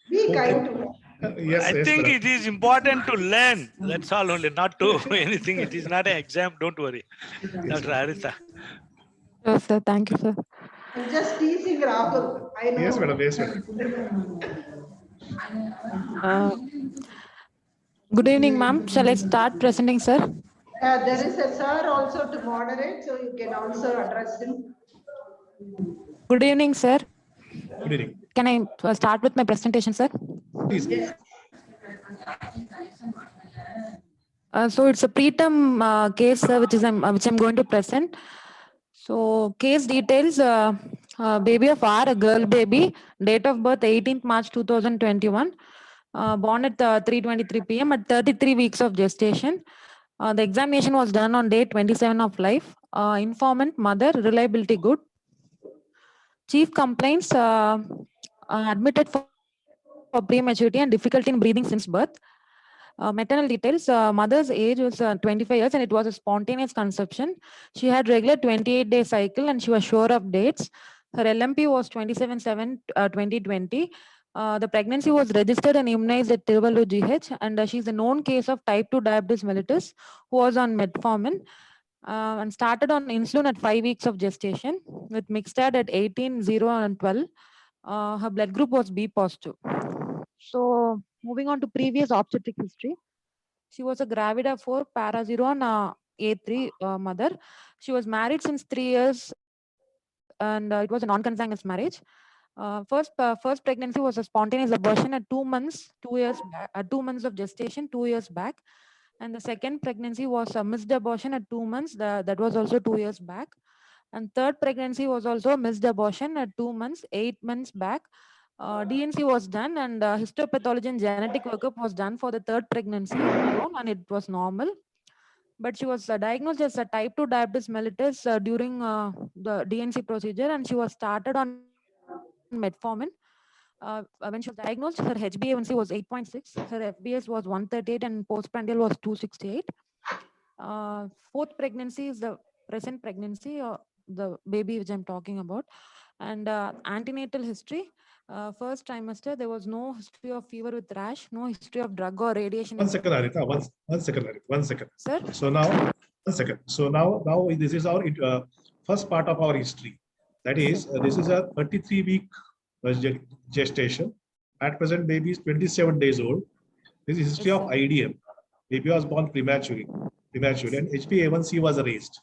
Be kind Okay. to her. Yes, I yes, think madam. it is important to learn. That's all only, not to anything. It is not an exam. Don't worry. Dr. Haritha. Sure, sir. Thank you, sir. I'm just teasing Rahul. I know. Yes, madam. Yes, madam. Uh, Good evening, ma'am. Shall I start presenting, sir? There is a sir also to moderate, so you can also address him. Good evening, sir. Good evening. Can I start with my presentation, sir? Please. Yes. So it's a preterm case, which I'm going to present. So case details: baby of R, a girl baby, date of birth 18th March 2021, born at 3:23 p.m. at 33 weeks of gestation. The examination was done on day 27 of life. Informant mother, reliability good. Chief complaints: admitted for prematurity and difficulty in breathing since birth. Maternal details: mother's age was 25 years and it was a spontaneous conception. She had regular 28-day cycle and she was sure of dates. Her LMP was 27/7/2020. The pregnancy was registered and immunized at Tiruvallur GH, and she's a known case of type 2 diabetes mellitus who was on metformin and started on insulin at 5 weeks of gestation with Mixtad at 18, 0 and 12. Her blood group was B positive. So moving on to previous obstetric history. She was a gravida 4 parazeron A3 mother. She was married since 3 years and it was a non-consanguineous marriage. First pregnancy was a spontaneous abortion at 2 months, 2 years back, 2 months of gestation, 2 years back. And the second pregnancy was a missed abortion at 2 months. That was also 2 years back. And third pregnancy was also a missed abortion at 2 months, 8 months back. DNC was done and histopathology and genetic workup was done for the third pregnancy alone and it was normal. But she was diagnosed as a type 2 diabetes mellitus during the DNC procedure and she was started on metformin. When she was diagnosed, her HbA1c was 8.6, her FBS was 138 and postprandial was 268. Fourth pregnancy is the present pregnancy, the baby which I'm talking about. And antenatal history, first trimester, there was no history of fever with rash, no history of drug or radiation. 1 second, Haritha. One second, Haritha. 1 second. Sir? So now, 1 second. So now this is our first part of our history. That is, this is a 33-week gestation. At present, baby is 27 days old. This is history of IDM. Baby was born prematurely, and HbA1c was raised.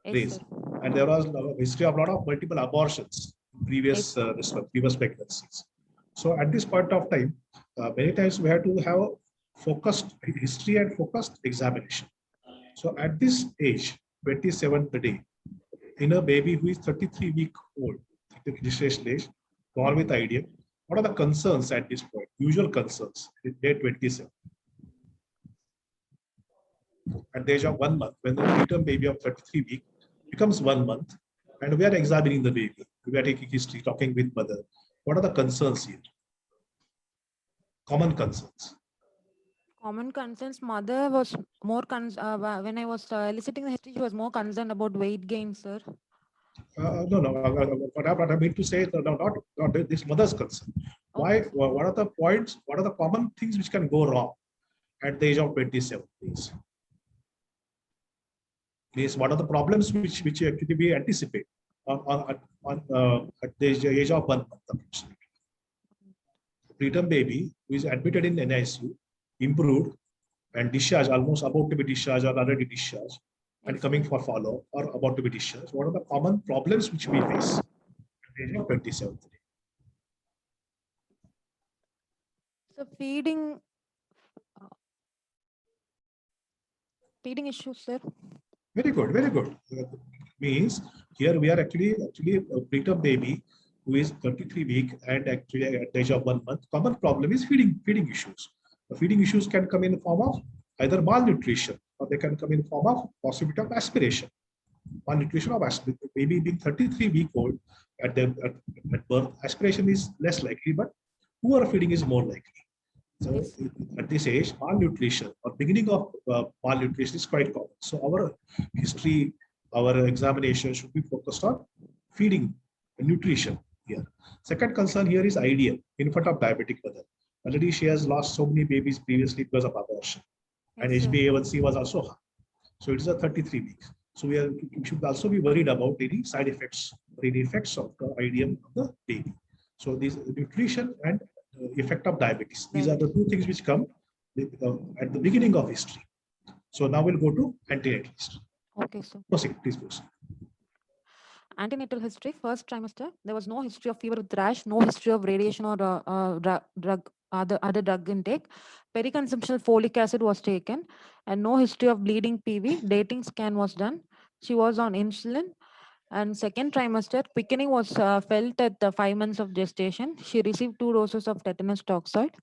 And there was a history of a lot of multiple abortions, previous pregnancies. So at this point of time, many times we have to have a focused history and focused examination. So at this age, 27th day, in a baby who is 33-week old, the gestation age, born with IDM, what are the concerns at this point? Usual concerns at day 27. At the age of 1 month, when the preterm baby of 33 weeks becomes 1 month, and we are examining the baby, we are taking history, talking with mother. What are the concerns here? Common concerns. Common concerns, mother was more, when I was eliciting the history, she was more concerned about weight gain, sir. No. What I mean to say, not this mother's concern. Why? What are the points? What are the common things which can go wrong at the age of 27 days? Means what are the problems which actually we anticipate at the age of 1 month approximately? Preterm baby who is admitted in NICU, improved and discharged, almost about to be discharged or already discharged, and coming for follow or about to be discharged. What are the common problems which we face at the age of 27th day? So feeding issues, sir. Very good, very good. Means here we are actually a preterm baby who is 33 week and actually at the age of 1 month. Common problem is feeding issues. The feeding issues can come in the form of either malnutrition or they can come in the form of possibility of aspiration. Malnutrition of aspiration. Baby being 33 week old at birth, aspiration is less likely, but poor feeding is more likely. So at this age, malnutrition or beginning of malnutrition is quite common. So our history, our examination should be focused on feeding and nutrition here. Second concern here is IDM, infant of diabetic mother. Already she has lost so many babies previously because of abortion, and Yes, sir. HbA1c was also high. So it is a 33 weeks. So we should also be worried about any side effects or any effects of the IDM of the baby. So these nutrition and effect of diabetes. These are the two things which come at the beginning of history. So now we'll go to antenatal history. Okay, so Proceed, please proceed. antenatal history, first trimester, there was no history of fever with rash, no history of radiation or other drug intake. Periconsumptional folic acid was taken, and no history of bleeding PV. Dating scan was done. She was on insulin. And second trimester, quickening was felt at the 5 months of gestation. She received 2 doses of tetanus toxoid.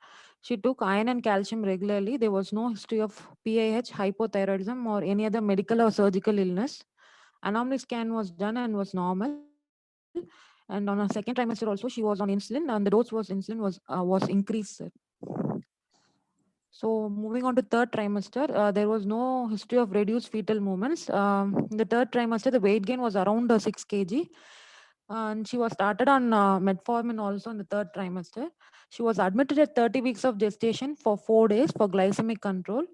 She took iron and calcium regularly. There was no history of PAH, hypothyroidism, or any other medical or surgical illness. Anomaly scan was done and was normal. And on a second trimester also, she was on insulin, and the dose was insulin was increased. Sir. So moving on to third trimester, there was no history of reduced fetal movements. In the third trimester, the weight gain was around 6 kg. And she was started on metformin also in the third trimester. She was admitted at 30 weeks of gestation for 4 days for glycemic control.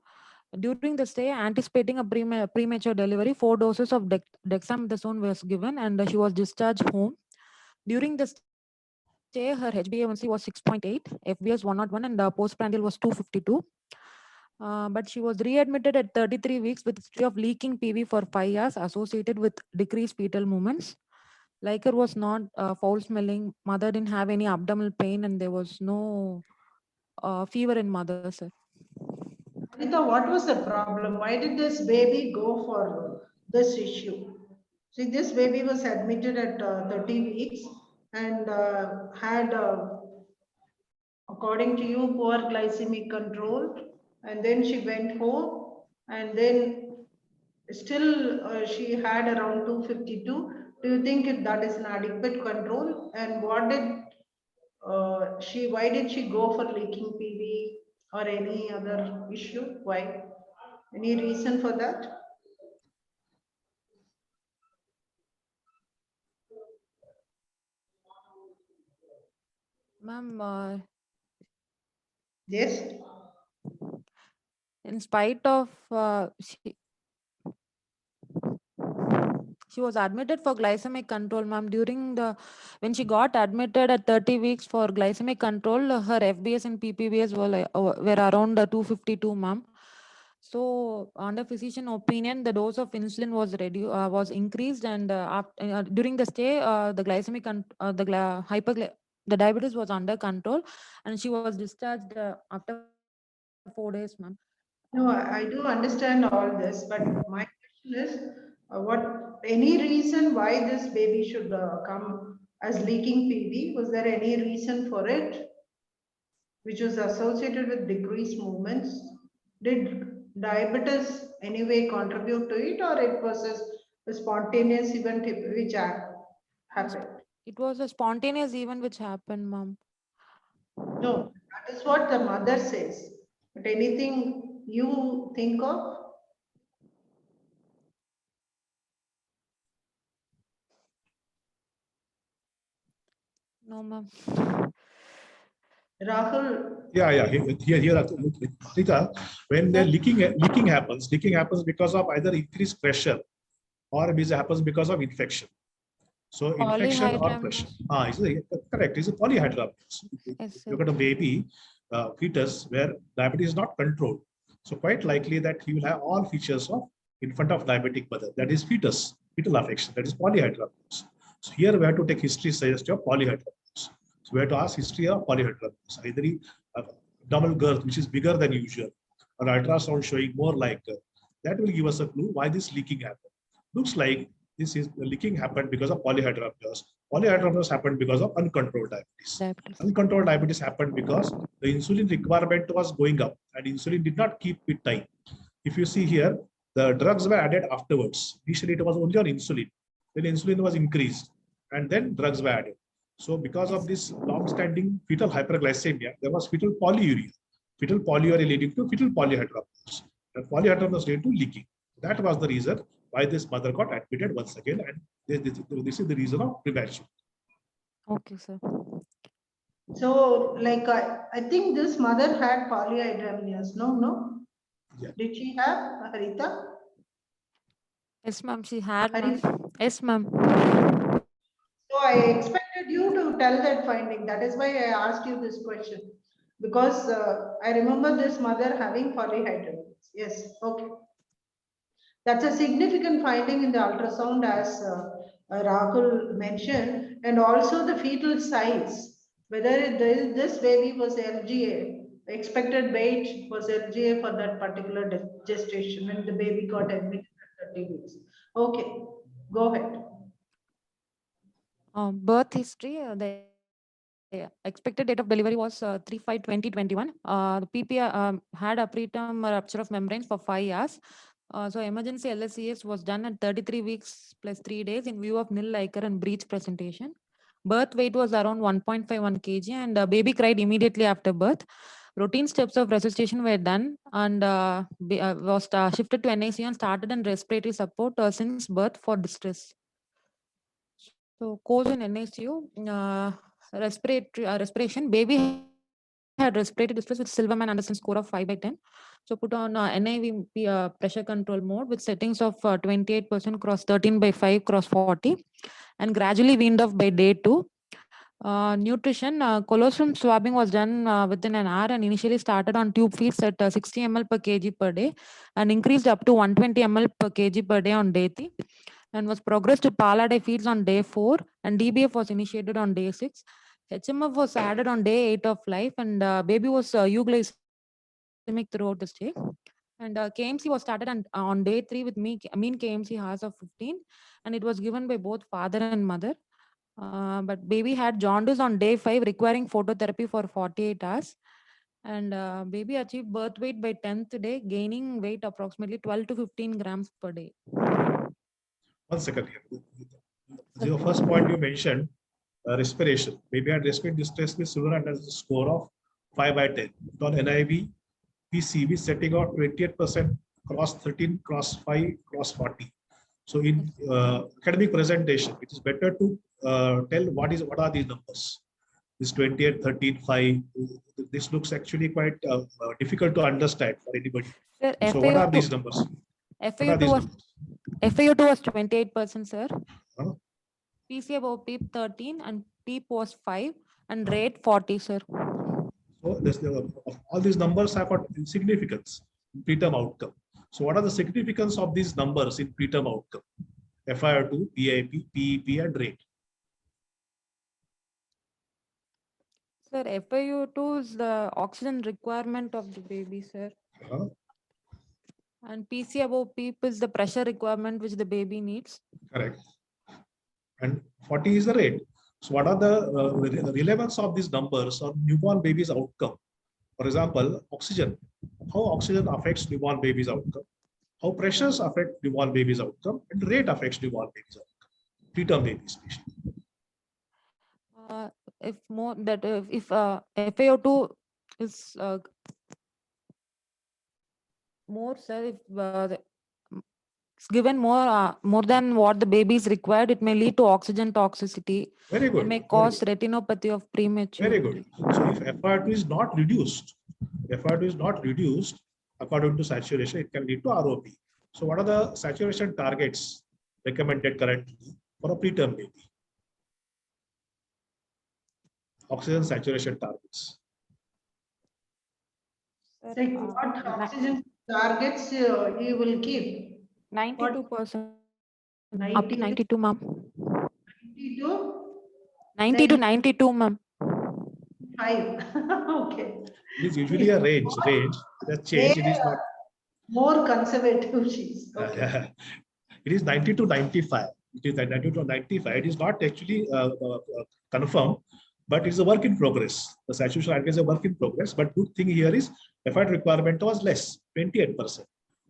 During the stay, anticipating a premature delivery, 4 doses of dexamethasone was given, and she was discharged home. During the stay, her HbA1c was 6.8, FBS 101, and postprandial was 252. But she was readmitted at 33 weeks with history of leaking PV for 5 hours associated with decreased fetal movements. Liquor was not foul smelling. Mother didn't have any abdominal pain, and there was no fever in mother, sir. Anita, what was the problem? Why did this baby go for this issue? See, this baby was admitted at 30 weeks and had, according to you, poor glycemic control. And then she went home and then still she had around 252. Do you think that is an adequate control? And what did why did she go for leaking PV or any other issue? Why? Any reason for that? Ma'am, Yes. in spite of she was admitted for glycemic control, ma'am. When she got admitted at 30 weeks for glycemic control, her FBS and PPBS were around 252, ma'am. So under physician opinion, the dose of insulin was increased, and during the stay, the diabetes was under control, and she was discharged after 4 days, ma'am. No, I do understand all this, but my question is, any reason why this baby should come as leaking PV? Was there any reason for it, which was associated with decreased movements? Did diabetes anyway contribute to it, or it was a spontaneous event which happened? It was a spontaneous event which happened, ma'am. No, that is what the mother says. But anything you think of? No, ma'am. Rahul, Yeah. Here, Rita, when the leaking happens because of either increased pressure or it happens because of infection. So infection or pressure. Correct. It's a polyhydramnios. Yes, sir. Look at a baby fetus where diabetes is not controlled. So quite likely that he will have all features of infant of diabetic mother. That is fetal affection. That is polyhydramnios. So here we have to take history suggestion of polyhydramnios. So we have to ask history of polyhydramnios. Either abdominal girth, which is bigger than usual, or ultrasound showing more like that will give us a clue why this leaking happened. Looks like the leaking happened because of polyhydramnios. Polyhydramnios happened because of uncontrolled diabetes. Uncontrolled diabetes happened because the insulin requirement was going up and insulin did not keep with time. If you see here, the drugs were added afterwards. Initially, it was only on insulin. Then insulin was increased and then drugs were added. So because of this long-standing fetal hyperglycemia, there was fetal polyuria. Fetal polyuria leading to fetal polyhydramnios. And polyhydramnios led to leaking. That was the reason why this mother got admitted once again, and this is the reason of prevention. Okay, sir. So, like, I think this mother had polyhydramnios. No? Yeah. Did she have, Harita? Yes, ma'am. She had, ma'am. Harita? Yes, ma'am. So I expected you to tell that finding. That is why I asked you this question. Because I remember this mother having polyhydramnios. Yes, okay. That's a significant finding in the ultrasound, as Rahul mentioned, and also the fetal size. Whether this baby was LGA, expected weight was LGA for that particular gestation when the baby got admitted at 30 weeks. Okay, go ahead. Birth history, the expected date of delivery was 3/5/2021. The PP had a preterm rupture of membranes for 5 years. So emergency LSCS was done at 33 weeks plus 3 days in view of nil Leica and breech presentation. Birth weight was around 1.51 kg and baby cried immediately after birth. Routine steps of resuscitation were done and was shifted to NICU and started on respiratory support since birth for distress. So course in NICU, respiration, baby had respiratory distress with Silverman Anderson score of 5/10. So put on NIV pressure control mode with settings of 28% cross 13/5 cross 40 and gradually weaned off by day 2. Nutrition, colostrum swabbing was done within an hour and initially started on tube feeds at 60 ml per kg per day and increased up to 120 ml per kg per day on day 3 and was progressed to Palade feeds on day 4 and DBF was initiated on day 6. HMF was added on day 8 of life and baby was euglycemic throughout the stay. And KMC was started on day 3 with mean KMC hours of 15 and it was given by both father and mother. But baby had jaundice on day 5 requiring phototherapy for 48 hours. And baby achieved birth weight by 10th day, gaining weight approximately 12 to 15 grams per day. 1 second here. The first point you mentioned, respiration. Baby had respiratory distress with Silverman as a score of 5/10. On NIV, PCV setting of 28% cross 13, cross 5, cross 40. So in academic presentation, it is better to tell what are these numbers. This 28, 13, 5. This looks actually quite difficult to understand for anybody. Sir, So what are these numbers? FAO2 was 28%, sir. Huh? PC above PEEP 13 and PEEP was 5 and rate 40, sir. So all these numbers have got significance in preterm outcome. So what are the significance of these numbers in preterm outcome? FiO2, PIP, PEP, and rate. Sir, FiO2 is the oxygen requirement of the baby, sir. And PC above PEEP is the pressure requirement which the baby needs. Correct. And 40 is the rate. So what are the relevance of these numbers on newborn baby's outcome? For example, oxygen. How oxygen affects newborn baby's outcome? How pressures affect newborn baby's outcome? And rate affects newborn baby's outcome. Preterm baby especially. If FiO2 is more, sir, if it's given more than what the baby is required, it may lead to oxygen toxicity. Very good. It may cause retinopathy of premature. Very good. So if FiO2 is not reduced, according to saturation, it can lead to ROP. So what are the saturation targets recommended currently for a preterm baby? Oxygen saturation targets. Like what oxygen targets you will keep? 92%. 90? Up to 92, ma'am. 92? 90 to 92, ma'am. 5. Okay. It is usually a range. The change, it is not. More conservative she's. Okay. It is 90 to 95. It is 90 to 95. It is not actually confirmed, but it's a work in progress. The saturation target is a work in progress. But good thing here is FiO2 requirement was less, 28%.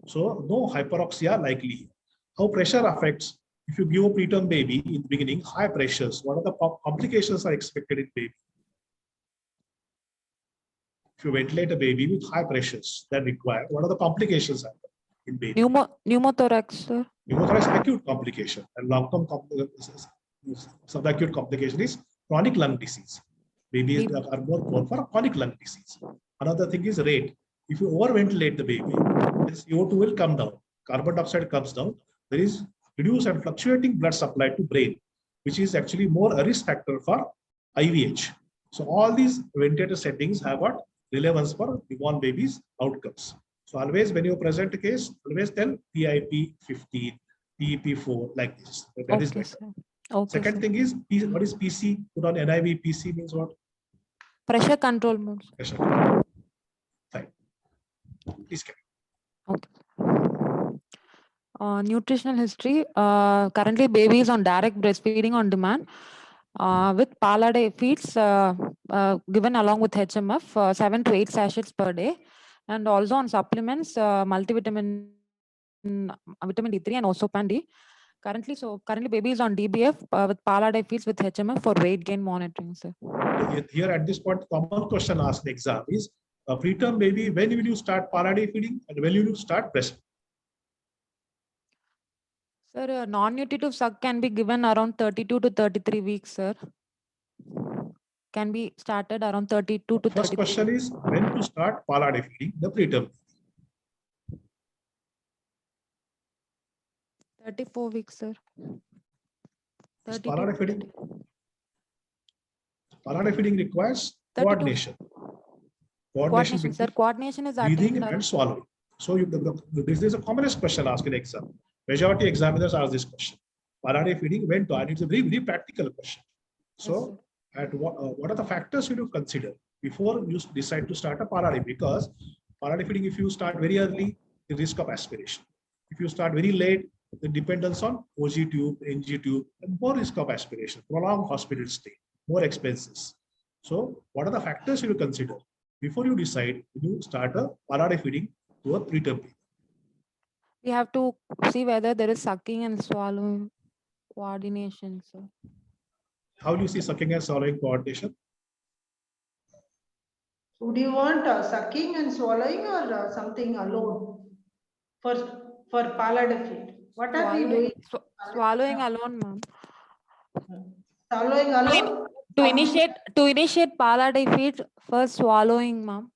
So no hyperoxia likely. How pressure affects? If you give a preterm baby in the beginning, high pressures, what are the complications are expected in baby? If you ventilate a baby with high pressures that require, what are the complications in baby? Pneumothorax, sir. Pneumothorax acute complication and long-term subacute complication is chronic lung disease. Babies Baby. are more prone for chronic lung disease. Another thing is rate. If you overventilate the baby, the CO2 will come down. Carbon dioxide comes down. There is reduced and fluctuating blood supply to brain, which is actually more a risk factor for IVH. So all these ventilator settings have got relevance for newborn babies' outcomes. So always when you present a case, always tell PIP 15, PEP 4 like this. That is Okay, better. sir. Okay, Second sir. thing is, what is PC? Put on NIV. PC means what? Pressure control mode. Sir. Pressure control. Fine. Please carry. Nutritional history. Currently, baby is on direct breastfeeding on demand with Paladay feeds given along with HMF, 7 to 8 sachets per day, and also on supplements, multivitamin, vitamin D3 and Osopan D. Currently baby is on DBF with Paladay feeds with HMF for weight gain monitoring, sir. Here at this point, common question asked in exam is, a preterm baby, when will you start Paladay feeding and when will you start breast? Sir, non-nutritive suck can be given around 32 to 33 weeks, sir. Can be started around 32 to 33. First question is, when to start Paladay feeding the preterm? 34 weeks, sir. Is 32 Paladay to feeding? 30. Paladay feeding requires 32. coordination. Coordination, sir. between Coordination is breathing attained and around. swallowing. So this is a commonest question asked in exam. Majority examiners ask this question. Paladay feeding when to? And it's a very, very practical question. So Yes, what are the factors you to consider before you decide to start a Paladay? Because Paladay feeding, if you start very early, the risk of aspiration. If you start very late, the dependence on OG tube, NG tube, and more risk of aspiration, prolonged hospital stay, more expenses. So what are the factors you will consider before you decide to start a Paladay feeding to a preterm baby? we have to see whether there is sucking and swallowing coordination, sir. How do you see sucking and swallowing coordination? Would you want sucking and swallowing or something alone for Paladay feed? What are we doing? Swallowing alone, ma'am. Swallowing alone? To initiate Paladay feed, first swallowing, ma'am.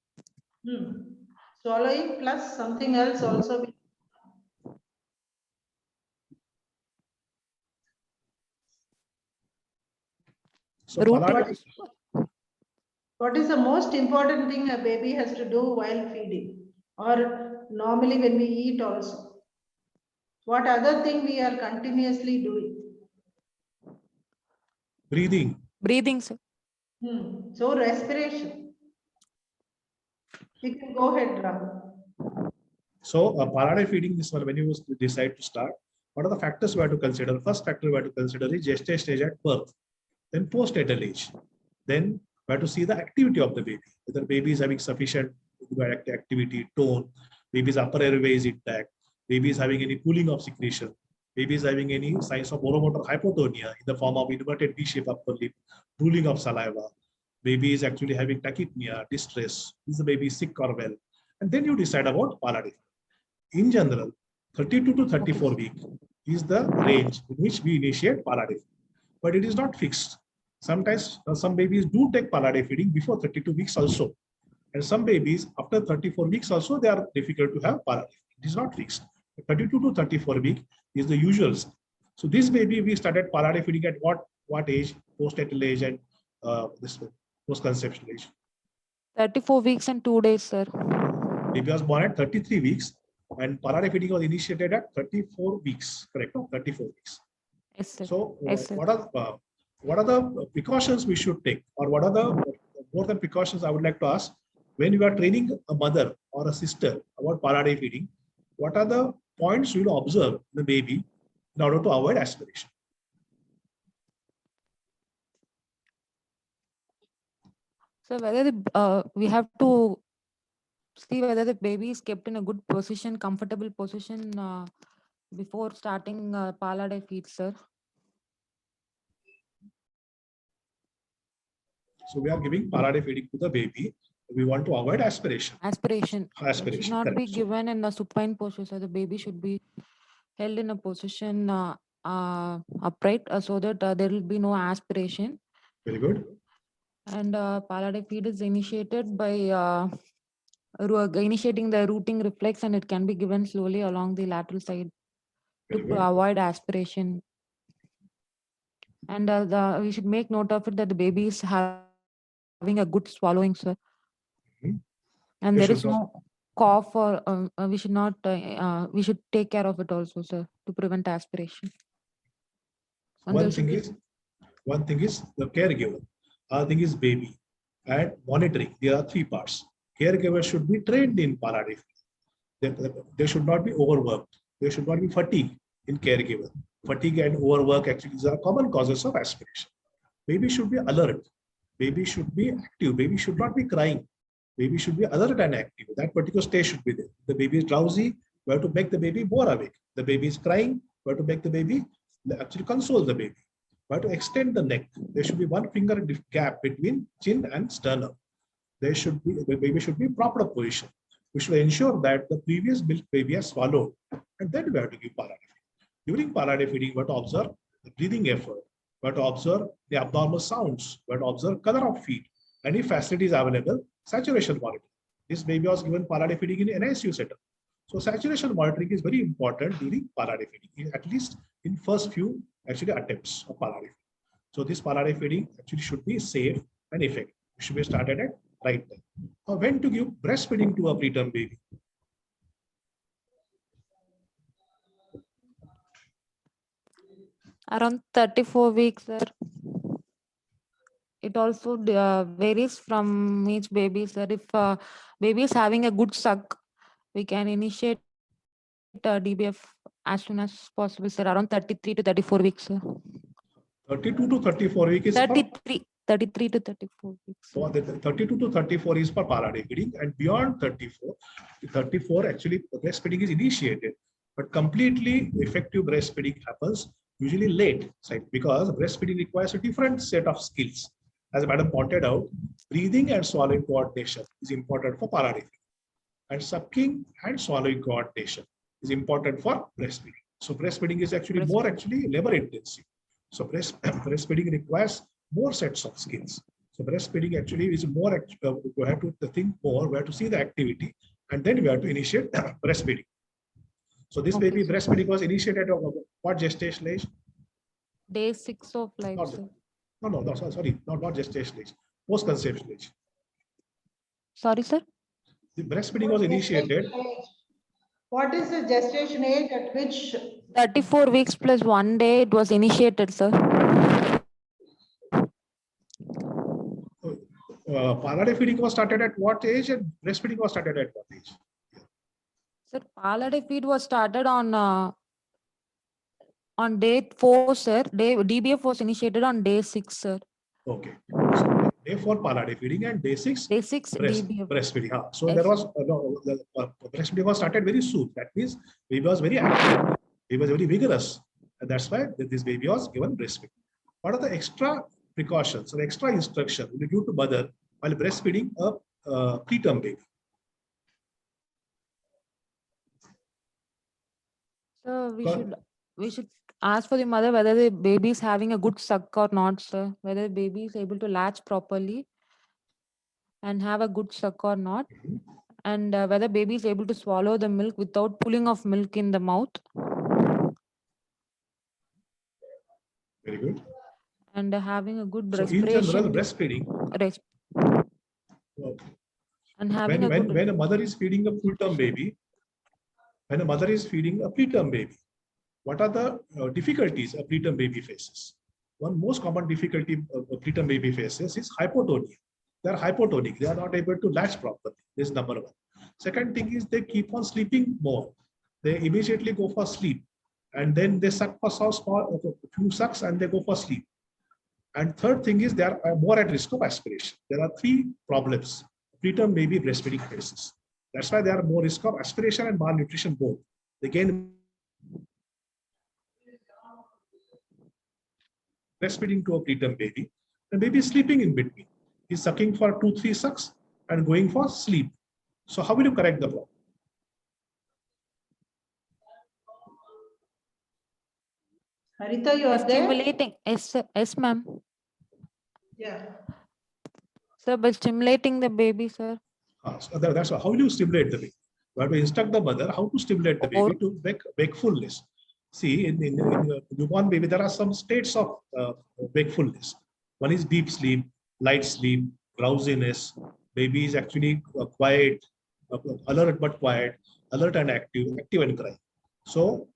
Swallowing plus something else also. So What is the most important thing a baby has to do while feeding, or normally when we eat also? What other thing we are continuously doing? breathing. Breathing, sir. So respiration. You can go ahead, Ram. So Paladay feeding, this one, when you decide to start, what are the factors we have to consider? The first factor we have to consider is gestation age at birth, then postnatal age. Then we have to see the activity of the baby, whether baby is having sufficient activity, tone, baby's upper airway is intact, baby is having any pooling of secretion, baby is having any signs of oromotor hypotonia in the form of inverted V-shape upper lip, drooling of saliva, baby is actually having tachypnea, distress, is the baby sick or well, and then you decide about Paladay. In general, 32 to 34 weeks is the range in which we initiate Paladay, but it is not fixed. Sometimes some babies do take Paladay feeding before 32 weeks also. And some babies after 34 weeks also, they are difficult to have Paladay. It is not fixed. 32 to 34 weeks is the usual. So this baby, we started Paladay feeding at what age? Postnatal age and this post-conception age. 34 weeks and 2 days, sir. Baby was born at 33 weeks and Paladay feeding was initiated at 34 weeks, correct? No, 34 weeks. Yes, sir. So Yes, sir. what are the precautions we should take, or what are the more than precautions I would like to ask when you are training a mother or a sister about Paladay feeding? What are the points you will observe in the baby in order to avoid aspiration? So whether we have to see whether the baby is kept in a good position, comfortable position before starting Paladay feed, sir. So we are giving Paladay feeding to the baby. We want to avoid aspiration. Aspiration. It should Aspiration. not be Correct. given in a supine posture. So the baby should be held in a position upright so that there will be no aspiration. Very good. And palliative feed is initiated by initiating the rooting reflex, and it can be given slowly along the lateral side Very to good. avoid aspiration. And we should make note of it that the baby is having a good swallowing, sir. Mhm. And They there should is not- no cough, or we should not, we should take care of it also, sir, to prevent aspiration. And there One should thing be is, one thing is the caregiver. Other thing is baby. And monitoring. There are three parts. Caregiver should be trained in palliative. They should not be overworked. They should not be fatigued in caregiver. Fatigue and overwork actually are common causes of aspiration. Baby should be alert. Baby should be active. Baby should not be crying. Baby should be alert and active. That particular stage should be there. The baby is drowsy, we have to make the baby more awake. The baby is crying, we have to make the baby actually console the baby. We have to extend the neck. There should be 1 finger gap between chin and sternum. There should be, the baby should be in proper position. We should ensure that the previous milk baby has swallowed, and then we have to give palliative feeding. During palliative feeding, we have to observe the breathing effort. We have to observe the abnormal sounds. We have to observe color of feet. Any facilities available, saturation monitoring. This baby was given palliative feeding in NICU setup. So saturation monitoring is very important during palliative feeding, at least in first few actually attempts of palliative. So this palliative feeding actually should be safe and effective. It should be started at right time. When to give breastfeeding to a preterm baby? around 34 weeks, sir. It also varies from each baby, sir. If baby is having a good suck, we can initiate DBF as soon as possible, sir. Around 33 to 34 weeks, sir. 32 to 34 weeks is for 33 to 34 weeks. So the 32 to 34 is for palliative feeding, and beyond 34 actually breastfeeding is initiated, but completely effective breastfeeding happens usually late, right? Because breastfeeding requires a different set of skills. As Madam pointed out, breathing and swallowing coordination is important for palliative feeding, and sucking and swallowing coordination is important for breastfeeding. So breastfeeding is actually more labor intensive. So breastfeeding requires more sets of skills. So breastfeeding actually is more, we have to think more, we have to see the activity, and then we have to initiate breastfeeding. So this baby breastfeeding was initiated of what gestation age? Day 6 of life, Not, sir. no, sorry, not gestation age, post-conception age. Sorry, sir. The breastfeeding was initiated. What is the gestation age at which? 34 weeks plus 1 day it was initiated, sir. Palliative feeding was started at what age, and breastfeeding was started at what age? Sir, palliative feed was started on day 4, sir. DBF was initiated on day 6, sir. Okay. So day 4 palliative feeding and day 6 DBF. breastfeeding. So Yes. there was breastfeeding was started very soon. That means baby was very active. He was very vigorous, and that's why this baby was given breastfeeding. What are the extra precautions or extra instruction will you give to mother while breastfeeding a preterm baby? So we should ask for the mother whether the baby is having a good suck or not, sir. Whether the baby is able to latch properly and have a good suck or not, and whether baby is able to swallow the milk without pulling of milk in the mouth. Very good. And having a good So in general, respiration. breastfeeding. Okay. And having when a mother is feeding a full-term baby, when a mother is feeding a preterm baby, what are the difficulties a preterm baby faces? One most common difficulty a preterm baby faces is hypotonia. They are hypotonic. They are not able to latch properly. This is number one. Second thing is they keep on sleeping more. They immediately go for sleep, and then they suck for a few sucks and they go for sleep. And third thing is they are more at risk of aspiration. There are three problems preterm baby breastfeeding faces. That's why they are more risk of aspiration and malnutrition both. They gain breastfeeding to a preterm baby, and baby is sleeping in between. He's sucking for 2-3 sucks and going for sleep. So how will you correct the problem? Harita, you are there? Stimulating. Yes, ma'am. Yeah. Sir, by stimulating the baby, sir. So that's how you stimulate the baby. You have to instruct the mother how to stimulate the baby to wakefulness. See, in the newborn baby, there are some states of wakefulness. One is deep sleep, light sleep, drowsiness. Baby is actually quiet, alert but quiet, alert and active, active and crying. So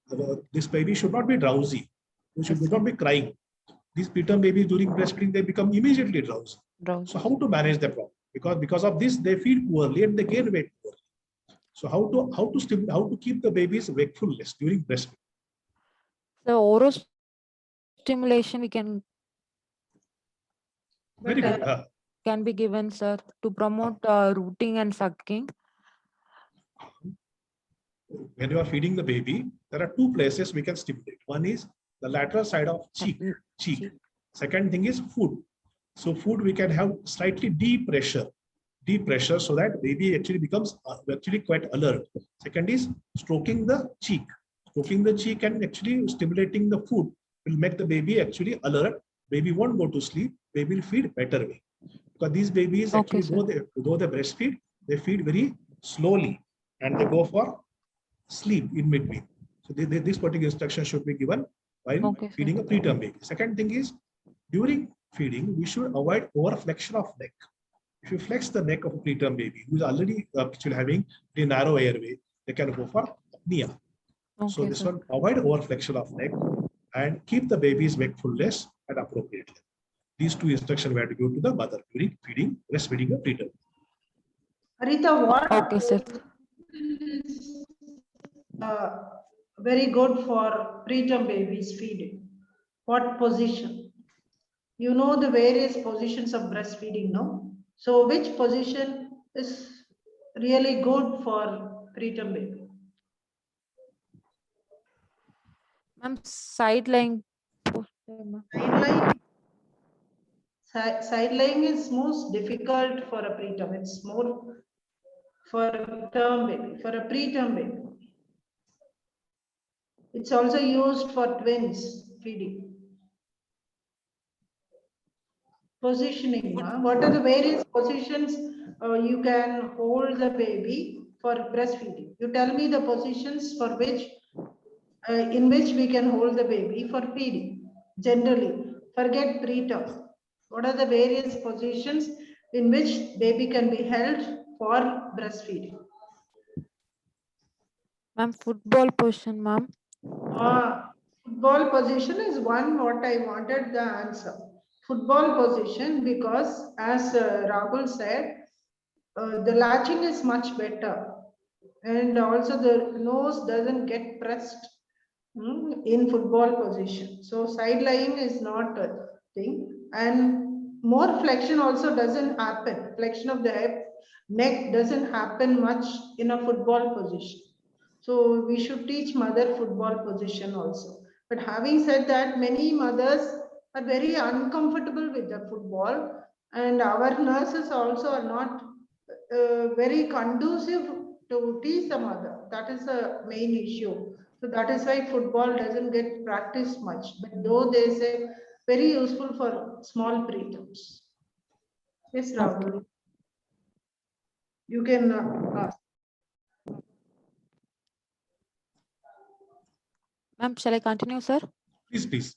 this baby should not be drowsy. It should not be crying. These preterm babies during breastfeeding, they become immediately drowsy. So how to manage the problem? Because of this, they feed poorly and they gain weight poorly. So how to keep the babies wakefulness during breastfeeding? The oral stimulation we can Very good. can be given, sir, to promote rooting and sucking. When you are feeding the baby, there are two places we can stimulate. One is the lateral side of cheek. Second thing is food. So food we can have slightly deep pressure so that baby actually becomes actually quite alert. Second is stroking the cheek. Stroking the cheek and actually stimulating the food will make the baby actually alert. Baby won't go to sleep. Baby will feed better way. Because these babies actually, though they breastfeed, they feed very slowly and they go for sleep in between. So this particular instruction should be given while feeding a preterm baby. Second thing is, during feeding, we should avoid overflexion of neck. If you flex the neck of a preterm baby who is already actually having a narrow airway, they can go for apnea. So this one, avoid overflexion of neck and keep the baby's wakefulness at appropriate level. These two instructions were to go to the mother during feeding, breastfeeding a preterm. Haritha, what Sir. Very good for preterm babies feeding? What position? You know the various positions of breastfeeding, no? So which position is really good for preterm baby? Ma'am, side lying. Side lying is most difficult for a preterm. It's more for a term baby, for a preterm baby. It's also used for twins feeding. Positioning, what are the various positions you can hold the baby for breastfeeding? You tell me the positions for which, in which we can hold the baby for feeding. Generally, forget preterm. What are the various positions in which baby can be held for breastfeeding? Ma'am, football position, ma'am. Football position is one what I wanted the answer. Football position, because as Rahul said, the latching is much better, and also the nose doesn't get pressed in football position. So side lying is not a thing, and more flexion also doesn't happen. Flexion of the neck doesn't happen much in a football position. So we should teach mother football position also. But having said that, many mothers are very uncomfortable with the football, and our nurses also are not very conducive to teach the mother. That is the main issue. So that is why football doesn't get practiced much. But though they say very useful for small preterms. Yes, Rahul. You can ask. Ma'am, shall I continue, sir? Please.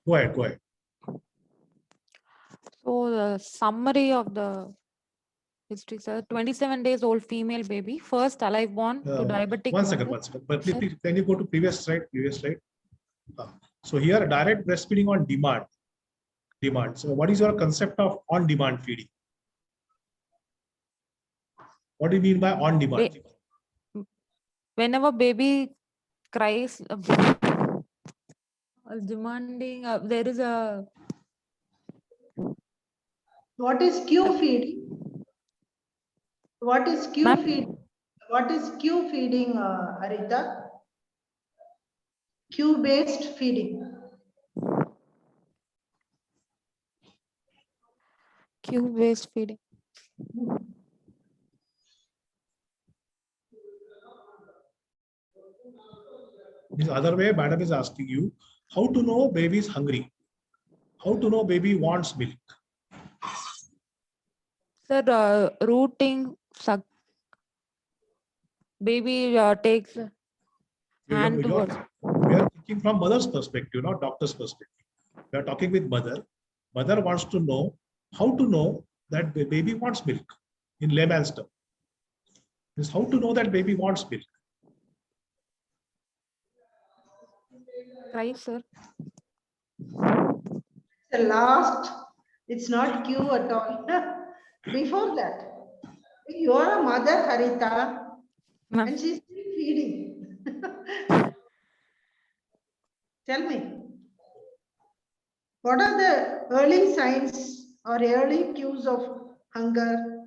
Go ahead. So the summary of the history, sir. 27 days old female baby, first alive born to diabetic. One second. But please, can you go to previous slide? So here, direct breastfeeding on demand. So what is your concept of on-demand feeding? What do you mean by on-demand? Whenever baby cries, demanding, there is a. What is Q feeding? What is Q feeding? What is Q feeding, Haritha? Q-based feeding. Q-based feeding. This other way, madam is asking you how to know baby is hungry. How to know baby wants milk? Sir, rooting, suck. Baby takes hand towards. We are thinking from mother's perspective, not doctor's perspective. We are talking with mother. Mother wants to know how to know that the baby wants milk in layman's term. Is how to know that baby wants milk. Cry, sir. The last, it's not Q at all. Before that, you are a mother, Harita, Ma'am. and she's still feeding. Tell me, what are the early signs or early cues of hunger?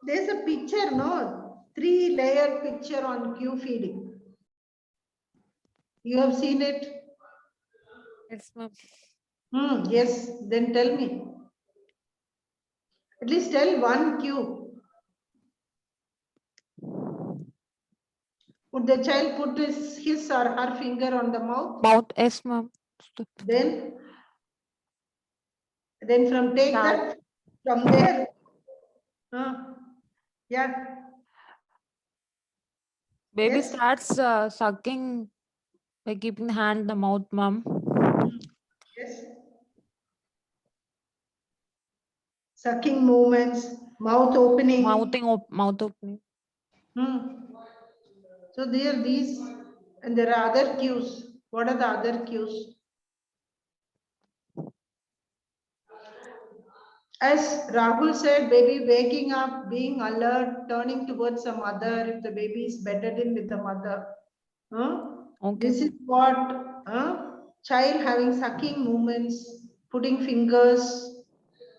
There's a picture, no? 3-layer picture on Q feeding. You have seen it? Yes, ma'am. Yes, then tell me. At least tell one cue. Would the child put his or her finger on the mouth? Mouth, yes, ma'am. Then from take Start. that from there. Yeah. Baby Yes. starts sucking by keeping the hand in the mouth, ma'am. Yes. Sucking movements, mouth opening. Mouth opening. So there are these, and there are other cues. What are the other cues? As Rahul said, baby waking up, being alert, turning towards the mother if the baby is bedded in with the mother. Okay, This is what child having sucking movements, putting fingers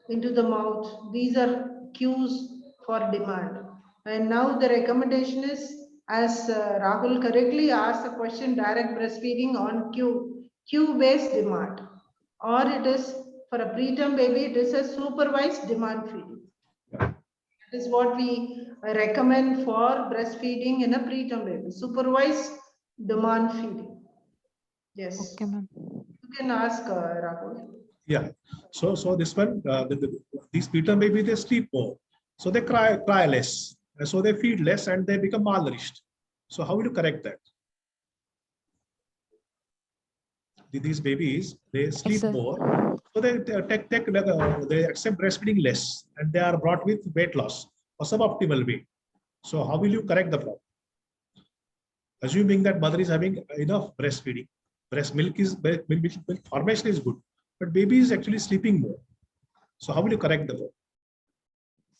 into the mouth. These are cues for demand. And now the recommendation is, as Rahul correctly asked the question, direct breastfeeding on cue-based demand. Or it is, for a preterm baby, it is a supervised demand feeding. That is what we recommend for breastfeeding in a preterm baby, supervised demand feeding. Yes. Okay, ma'am. You can ask Rahul. Yeah. So this one, these preterm baby, they sleep more, so they cry less, and so they feed less, and they become malnourished. So how will you correct that? These babies, they sleep sir. more, so they accept breastfeeding less, and they are brought with weight loss or suboptimal weight. So how will you correct the problem? Assuming that mother is having enough breastfeeding, milk formation is good, but baby is actually sleeping more. So how will you correct the problem?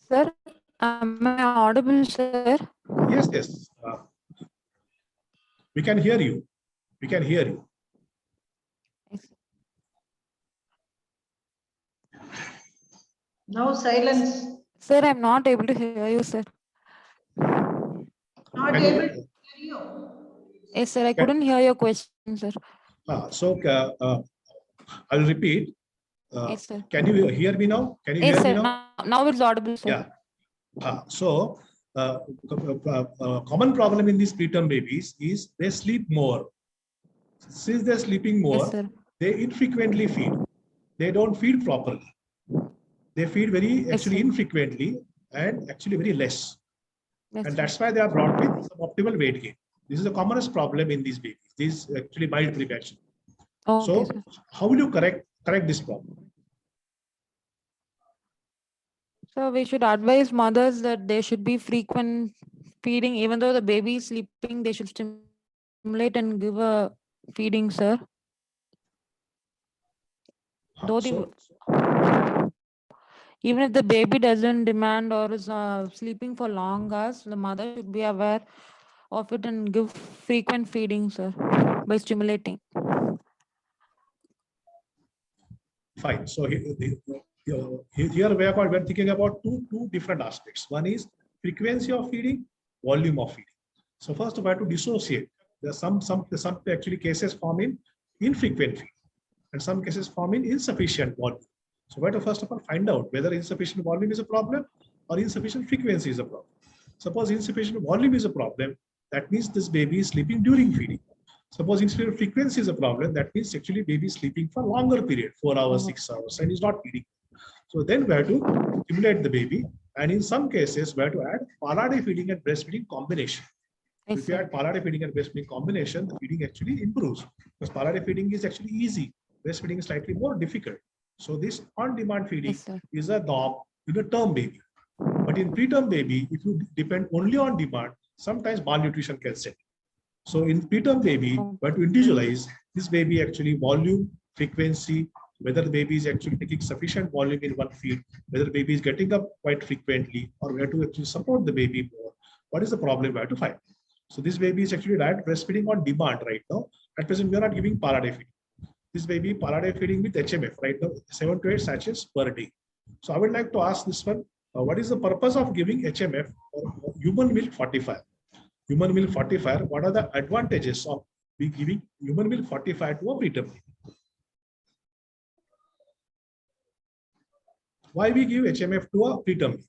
Sir, am I audible, sir? Yes, yes. We can hear you. We can hear you. Now silence. Sir, I'm not able to hear you, sir. Not able to hear you. Yes, sir. I couldn't hear your question, sir. I'll repeat. Yes, sir. Can you hear me now? Can you Yes, hear me sir. now? Now it's audible, sir. Yeah. Common problem in these preterm babies is they sleep more. Since they're sleeping more, Yes, sir. they infrequently feed. They don't feed properly. They feed very actually sir. infrequently and actually very less. Yes, And sir. that's why they are brought with suboptimal weight gain. This is the commonest problem in these babies. This is actually mild prevention. Okay, So sir. how will you correct this problem? So we should advise mothers that they should be frequent feeding, even though the baby is sleeping, they should stimulate and give a feeding, sir. Though even if the baby doesn't demand or is sleeping for long hours, the mother should be aware of it and give frequent feeding, sir, by stimulating. Fine. So here we are thinking about two different aspects. One is frequency of feeding, volume of feeding. So first we have to dissociate. There are some actually cases form in infrequent feeding, and some cases form in insufficient volume. So we have to first of all find out whether insufficient volume is a problem or insufficient frequency is a problem. Suppose insufficient volume is a problem, that means this baby is sleeping during feeding. Suppose insulin frequency is a problem, that means actually baby is sleeping for longer period, 4 hours, 6 hours, and is not feeding. So then we have to stimulate the baby. And in some cases, we have to add Pala-D feeding and breastfeeding combination. Yes, If you sir. add Pala-D feeding and breastfeeding combination, the feeding actually improves. Because Pala-D feeding is actually easy. Breastfeeding is slightly more difficult. So this on-demand feeding Yes, sir. is a norm in a term baby. But in preterm baby, if you depend only on demand, sometimes malnutrition can set. So in preterm baby, we have to individualize this baby actually volume, frequency, whether the baby is actually taking sufficient volume in one feed, whether the baby is getting up quite frequently, or we have to actually support the baby more. What is the problem we have to find? So this baby is actually diet breastfeeding on demand right now. At present, we are not giving Pala-D feeding. This baby Pala-D feeding with HMF right now, 7 to 8 sachets per day. So I would like to ask this one, what is the purpose of giving HMF or human milk fortifier? Human milk fortifier, what are the advantages of giving human milk fortifier to a preterm baby? Why we give HMF to a preterm baby?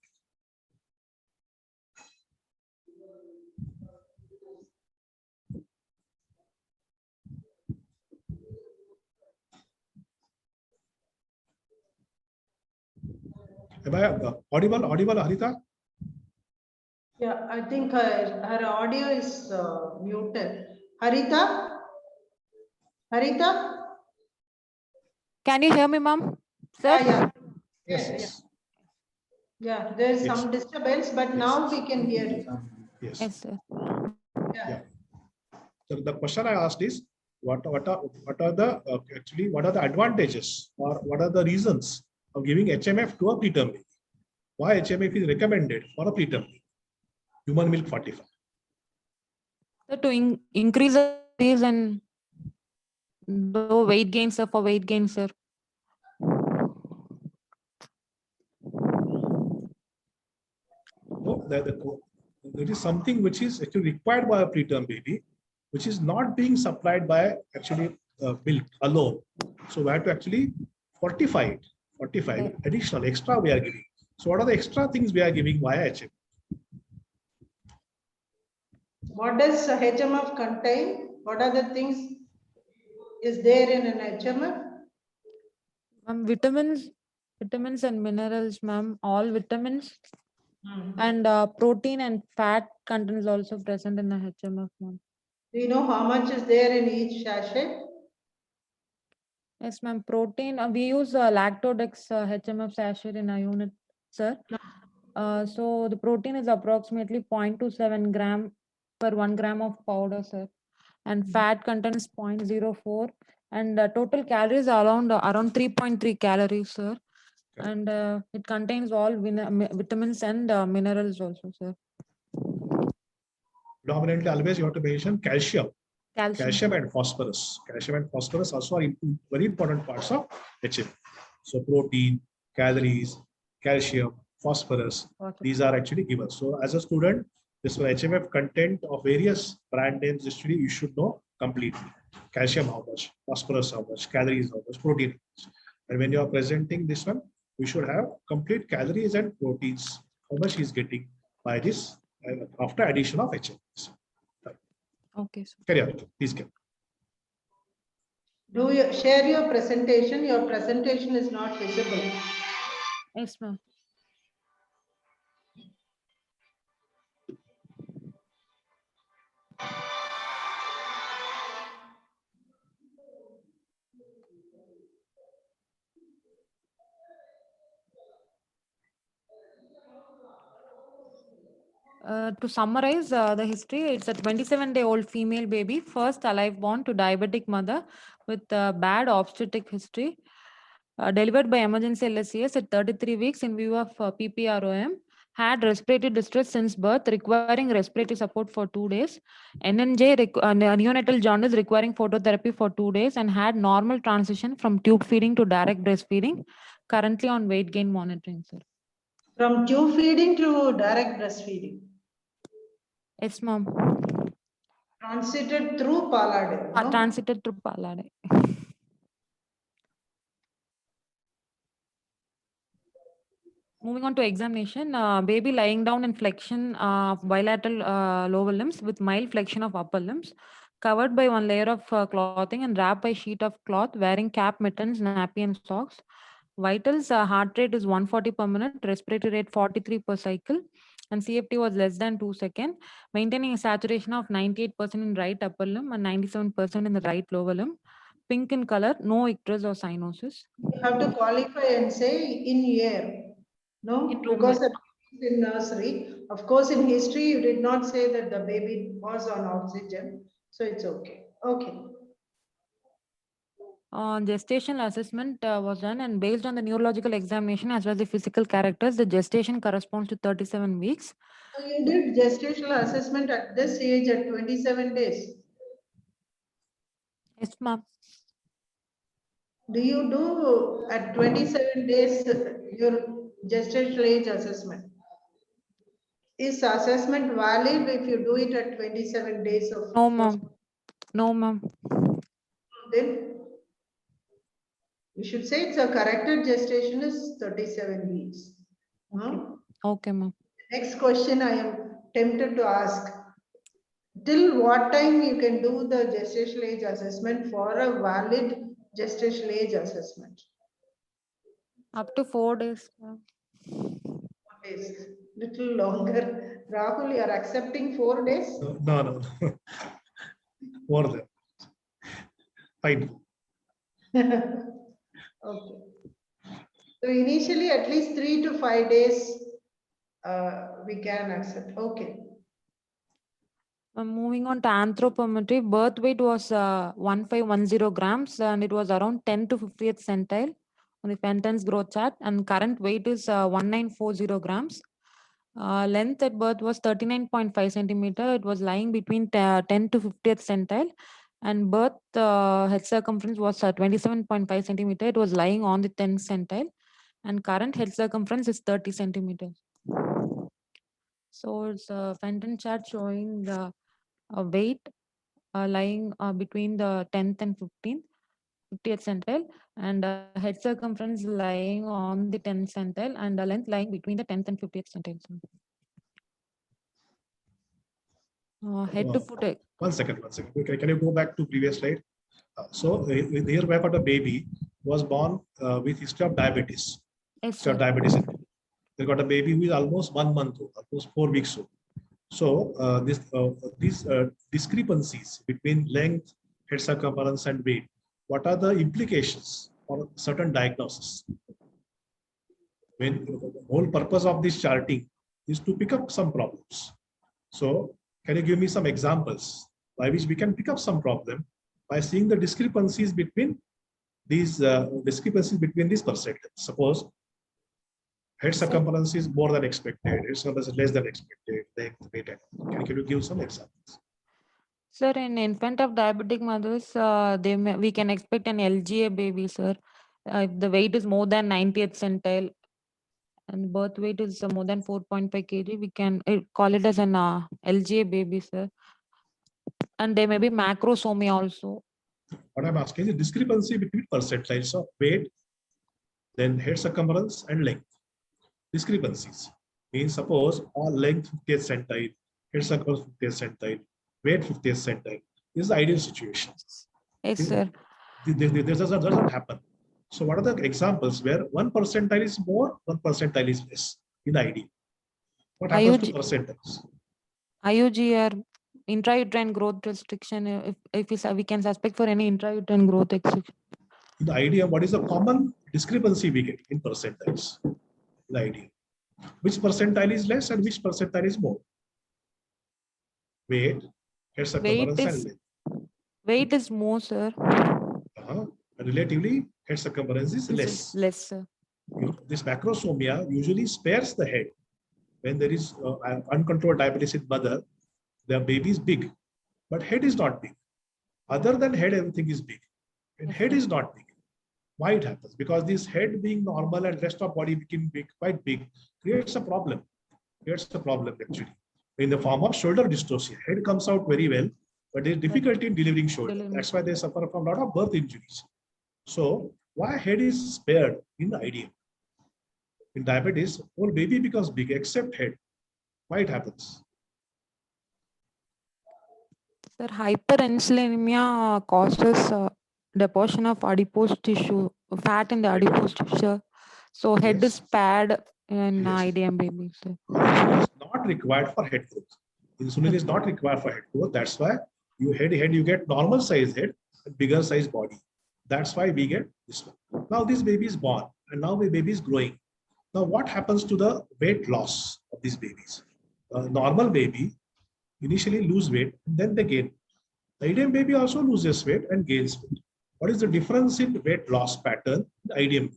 Am I audible, Harita? Yeah, I think her audio is muted. Harita? Harita? Can you hear me, ma'am? Sir? Yeah. Yes. Yeah, there is Yes. some disturbance, but now we can hear you. Yes. Yes, sir. Yeah. So the question I asked is, what are the advantages or what are the reasons of giving HMF to a preterm baby? Why HMF is recommended for a preterm baby? Human milk fortifier. So to increase the size and the weight gain, sir, for weight gain, sir. No, there is something which is actually required by a preterm baby, which is not being supplied by actually milk alone. So we have to actually fortify additional extra we are giving. So what are the extra things we are giving via HMF? What does HMF contain? What are the things is there in an HMF? Vitamins and minerals, ma'am. All vitamins and protein and fat content is also present in the HMF, ma'am. Do you know how much is there in each sachet? Yes, ma'am. Protein. We use Lactodex HMF sachet in our unit, sir. So the protein is approximately 0.27 gram per 1 gram of powder, sir. And fat content is 0.04. And total calories are around 3.3 calories, sir. And it contains all vitamins and minerals also, sir. Predominantly, always you have to mention calcium. Calcium. Calcium and phosphorus. Calcium and phosphorus also are very important parts of HMF. So protein, calories, calcium, phosphorus, these are actually given. So as a student, this HMF content of various brand names actually you should know completely. Calcium how much, phosphorus how much, calories how much, protein how much. And when you are presenting this one, we should have complete calories and proteins, how much he is getting by this after addition of HMF. Okay, sir. Carry on, please carry. Do you share your presentation? Your presentation is not visible. Yes, ma'am. To summarize the history, it's a 27-day-old female baby, first alive born to diabetic mother with bad obstetric history, delivered by emergency LSCS at 33 weeks in view of PPROM, had respiratory distress since birth, requiring respiratory support for 2 days, NNJ, neonatal jaundice requiring phototherapy for 2 days, and had normal transition from tube feeding to direct breastfeeding, currently on weight gain monitoring, sir. From tube feeding to direct breastfeeding. Yes, ma'am. Transited through Pala-D. No? Transited through Pala-D. Moving on to examination, baby lying down in flexion of bilateral lower limbs with mild flexion of upper limbs. covered by one layer of clothing and wrapped by sheet of cloth, wearing cap, mittens, nappy and socks. Vitals, heart rate is 140 per minute, respiratory rate 43 per cycle, and CFT was less than 2 seconds, maintaining a saturation of 98% in right upper limb and 97% in the right lower limb. Pink in color, no icterus or cyanosis. You have to qualify and say in year. No, In because room. the in nursery, of course, in history, you did not say that the baby was on oxygen, so it's okay. Okay. Gestational assessment was done, and based on the neurological examination as well as the physical characters, the gestation corresponds to 37 weeks. So you did gestational assessment at this age at 27 days. Yes, ma'am. Do you do at 27 days your gestational age assessment? Is assessment valid if you do it at 27 days of No, ma'am. No, ma'am. then you should say it's a corrected gestation is 37 weeks. Huh? Okay, ma'am. Next question I am tempted to ask. Till what time you can do the gestational age assessment for a valid gestational age assessment? Up to 4 days, ma'am. Days, little longer. Rahul, you are accepting 4 days? No. More than. Fine. Okay. So initially at least 3 to 5 days we can accept. Okay. Moving on to anthropometry, birth weight was 1510 grams and it was around 10 to 50th centile on the Fenton's growth chart, and current weight is 1940 grams. Length at birth was 39.5 centimeter. It was lying between 10 to 50th centile, and birth head circumference was 27.5 centimeter. It was lying on the 10th centile, and current head circumference is 30 centimeters. So it's a Fenton chart showing the weight lying between the 10th and 50th centile, and head circumference lying on the 10th centile, and the length lying between the 10th and 50th centile. Head to foot. One second. Okay, can you go back to previous slide? Here we have got a baby was born with history of diabetes. Yes, So sir. diabetes. They got a baby who is almost 1 month old, almost 4 weeks old. So these discrepancies between length, head circumference, and weight, what are the implications for certain diagnosis? When the whole purpose of this charting is to pick up some problems. So can you give me some examples by which we can pick up some problem by seeing the discrepancies between these percentages? Suppose head circumference is more than expected, head circumference is less than expected, length, weight. Can you give some examples? Sir, in infant of diabetic mothers, we can expect an LGA baby, sir. If the weight is more than 90th centile and birth weight is more than 4.5 kg, we can call it as an LGA baby, sir. And there may be macrosomia also. What I'm asking is the discrepancy between percentiles of weight, then head circumference and length. Discrepancies means suppose all length 50th centile, head circumference 50th centile, weight 50th centile. This is the ideal situation. Yes, sir. This doesn't happen. So what are the examples where 1 percentile is more, 1 percentile is less in ID? What happens to percentiles? IUGR, intrauterine growth restriction, if we can suspect for any intrauterine growth restriction. In the idea, what is the common discrepancy we get in percentiles? The idea. Which percentile is less and which percentile is more? Weight, head circumference, and length. Weight is more, sir. Relatively, head circumference is less. Less, sir. This macrosomia usually spares the head. When there is uncontrolled diabetes in mother, the baby is big, but head is not big. Other than head, everything is big. And head is not big. Why it happens? Because this head being normal and rest of body becoming big, quite big, creates a problem. Creates a problem actually. In the form of shoulder dystocia. Head comes out very well, but there is difficulty in delivering shoulder. That's why they suffer from a lot of birth injuries. So why head is spared in the idea? In diabetes, whole baby becomes big except head. Why it happens? Sir, hyperinsulinemia causes deposition of adipose tissue, fat in the adipose tissue. So head Yes. is paired in Yes. IDM baby. Sir. Insulin is not required for head growth. Insulin is not required for head growth. That's why you get normal size head and bigger size body. That's why we get this one. Now this baby is born and now the baby is growing. Now what happens to the weight loss of these babies? A normal baby initially lose weight and then they gain. The IDM baby also loses weight and gains weight. What is the difference in weight loss pattern in IDM?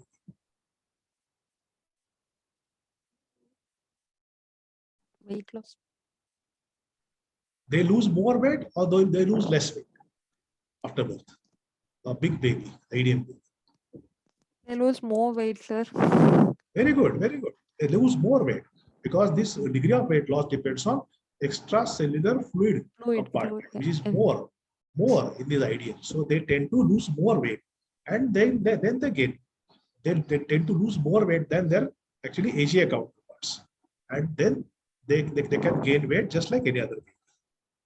Weight loss. They lose more weight or they lose less weight after birth? A big baby, IDM baby. They lose more weight, sir. Very good, very good. They lose more weight because this degree of weight loss depends on extracellular fluid compartment, which is more in this IDM. So they tend to lose more weight and then they gain. They tend to lose more weight than their actually AGI counterparts. And then they can gain weight just like any other baby.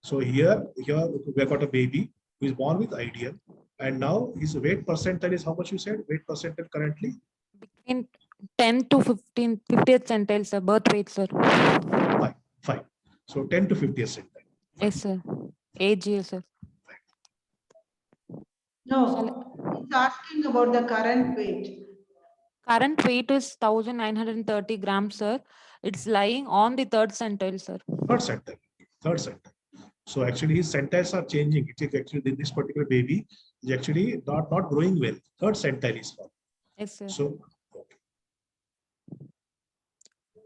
So here we got a baby who is born with IDM and now his weight percentile is how much you said? Weight percentile currently? Between 10 to 15, 50th centile, sir. Birth weight, sir. Fine. So 10 to 50th centile. Yes, sir. AGA, sir. No, he's asking about the current weight. Current weight is 1930 grams, sir. It's lying on the third centile, sir. Third centile. So actually his centiles are changing. It is actually this particular baby is actually not growing well. Third centile is formed. Yes, sir. So okay.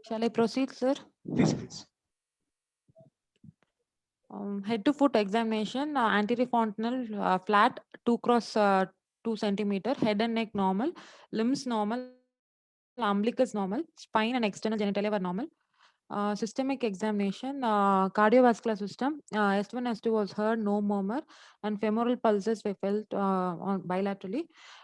Shall I proceed, sir? Please. Head to foot examination, anterior fontanel flat, 2 cross 2 centimeter, head and neck normal, limbs normal, umbilicus normal, spine and external genitalia were normal. Systemic examination, cardiovascular system, S1, S2 was heard, no murmur, and femoral pulses were felt on bilaterally.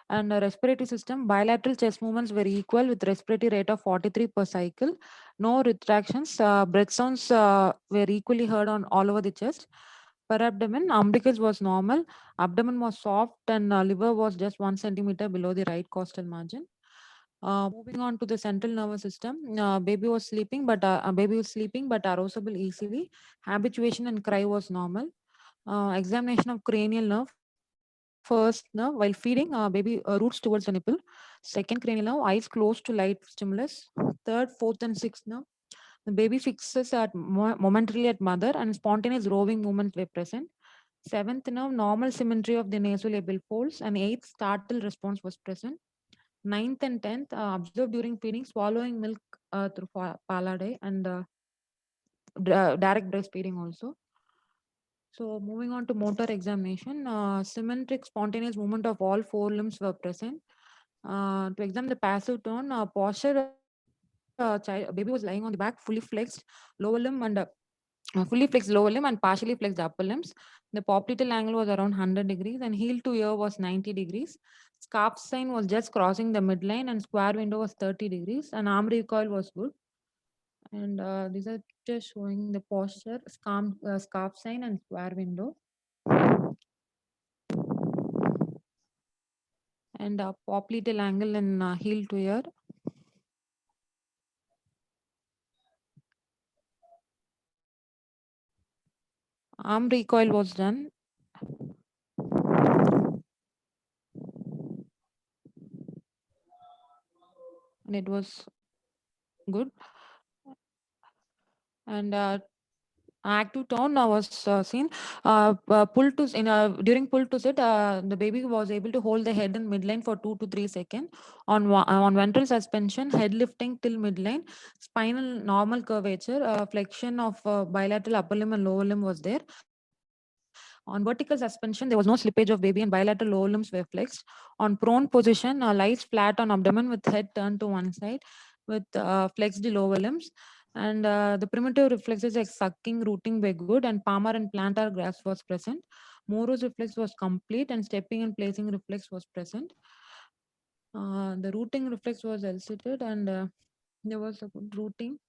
And respiratory system, bilateral chest movements were equal with respiratory rate of 43 per cycle. No retractions, breath sounds were equally heard on all over the chest. Per abdomen, umbilicus was normal, abdomen was soft, and liver was just 1 centimeter below the right costal margin. Moving on to the central nervous system, baby was sleeping, but arousable easily. Habituation and cry was normal. Examination of cranial nerve. First nerve, while feeding, baby roots towards the nipple. Second cranial nerve, eyes close to light stimulus. Third, fourth, and sixth nerve. The baby fixes momentarily at mother, and spontaneous roving movements were present. Seventh nerve, normal symmetry of the nasolabial folds, and eighth, startle response was present. Ninth and 10th, observed during feeding, swallowing milk through palladi and direct breastfeeding also. So moving on to motor examination, symmetric spontaneous movement of all four limbs were present. To examine the passive tone, posture, baby was lying on the back, fully flexed lower limb and fully flexed lower limb and partially flexed upper limbs. The popliteal angle was around 100 degrees and heel to ear was 90 degrees. Scarf sign was just crossing the midline and square window was 30 degrees and arm recoil was good. And these are just showing the posture, scarf sign and square window. And popliteal angle in heel to ear. Arm recoil was done. And it was good. And active tone was seen. Pull to during pull to sit, the baby was able to hold the head in midline for 2 to 3 seconds. On ventral suspension, head lifting till midline, spinal normal curvature, flexion of bilateral upper limb and lower limb was there. On vertical suspension, there was no slippage of baby and bilateral lower limbs were flexed. On prone position, lies flat on abdomen with head turned to one side with flexed lower limbs. And the primitive reflexes like sucking, rooting were good, and palmar and plantar grasp was present. Moro's reflex was complete, and stepping and placing reflex was present. The rooting reflex was elicited, and there was a good rooting.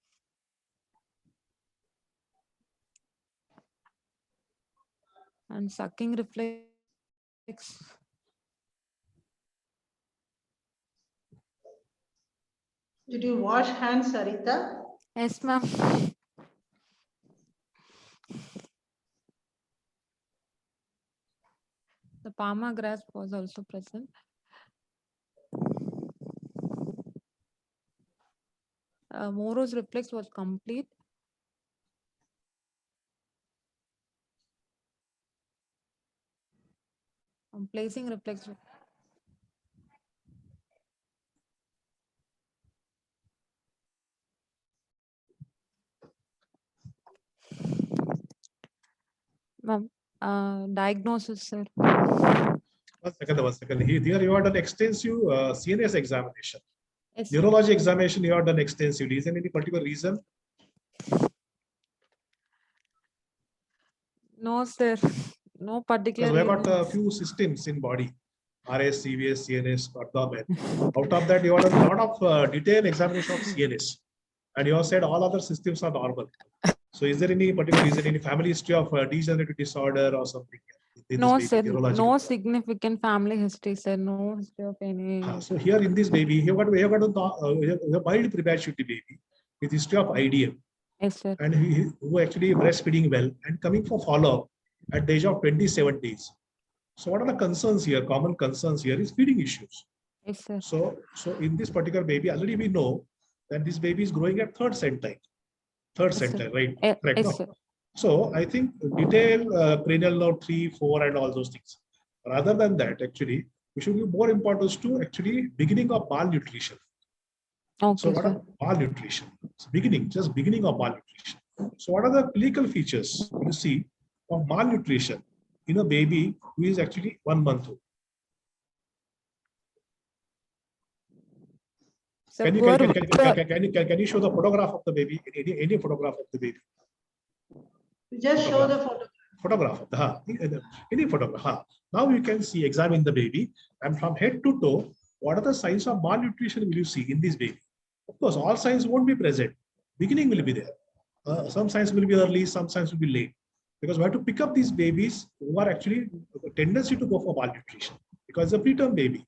And sucking reflex. Did you wash hands, Sarita? Yes, ma'am. The palmar grasp was also present. Moro's reflex was complete. Placing reflex. Ma'am, diagnosis, sir. 1 second, 1 second. Here you have done extensive CNS examination. Yes, sir. Neurology examination, you have done extensively. Is there any particular reason? No, sir. No particular. Because we have got a reason. few systems in body, RS, CVS, CNS, abdomen. Out of that, you have done a lot of detailed examination of CNS. And you have said all other systems are normal. So is there any particular reason, any family history of degenerative disorder or something? In No, this baby, sir. neurological? No significant family history, sir. No history of any. So here in this baby, you have got a mild prematurity baby with history of IDM. Yes, sir. And who actually breastfeeding well and coming for follow-up at the age of 27 days. So what are the concerns here? Common concerns here is feeding issues. Yes, sir. So in this particular baby, already we know that this baby is growing at third centile. Third Yes, sir. centile, right? Yes, Correct, no? sir. So I think detail cranial nerve 3, 4 and all those things. Rather than that, actually, we should give more importance to actually beginning of malnutrition. Okay, So what sir. are malnutrition? It's just beginning of malnutrition. So what are the clinical features you see of malnutrition in a baby who is actually 1 month old? Sir, Can you show the photograph of the baby? Any photograph of the baby? Just show the photo. Photograph of the any photograph. Now you can see, examine the baby, and from head to toe, what are the signs of malnutrition will you see in this baby? Of course, all signs won't be present. Beginning will be there. Some signs will be early, some signs will be late. Because we have to pick up these babies who are actually a tendency to go for malnutrition because it's a preterm baby.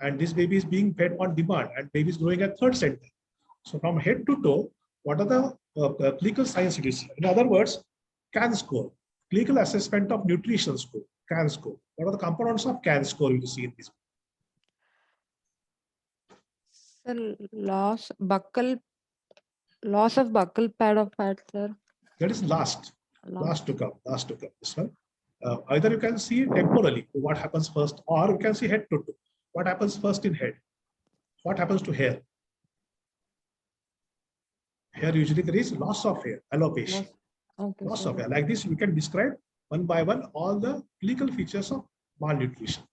And this baby is being fed on demand and baby is growing at third centile. So from head to toe, what are the clinical signs you see? In other words, CAN score, clinical assessment of nutrition score, CAN score. What are the components of CAN score you see in this? Sir, loss of buccal pad of fat, sir. That is last to come. This one. Either you can see temporally what happens first, or you can see head to toe. What happens first in head? What happens to hair? Hair usually there is loss of hair, alopecia. Okay, Loss sir. of hair. Like this, we can describe one by one all the clinical features of malnutrition.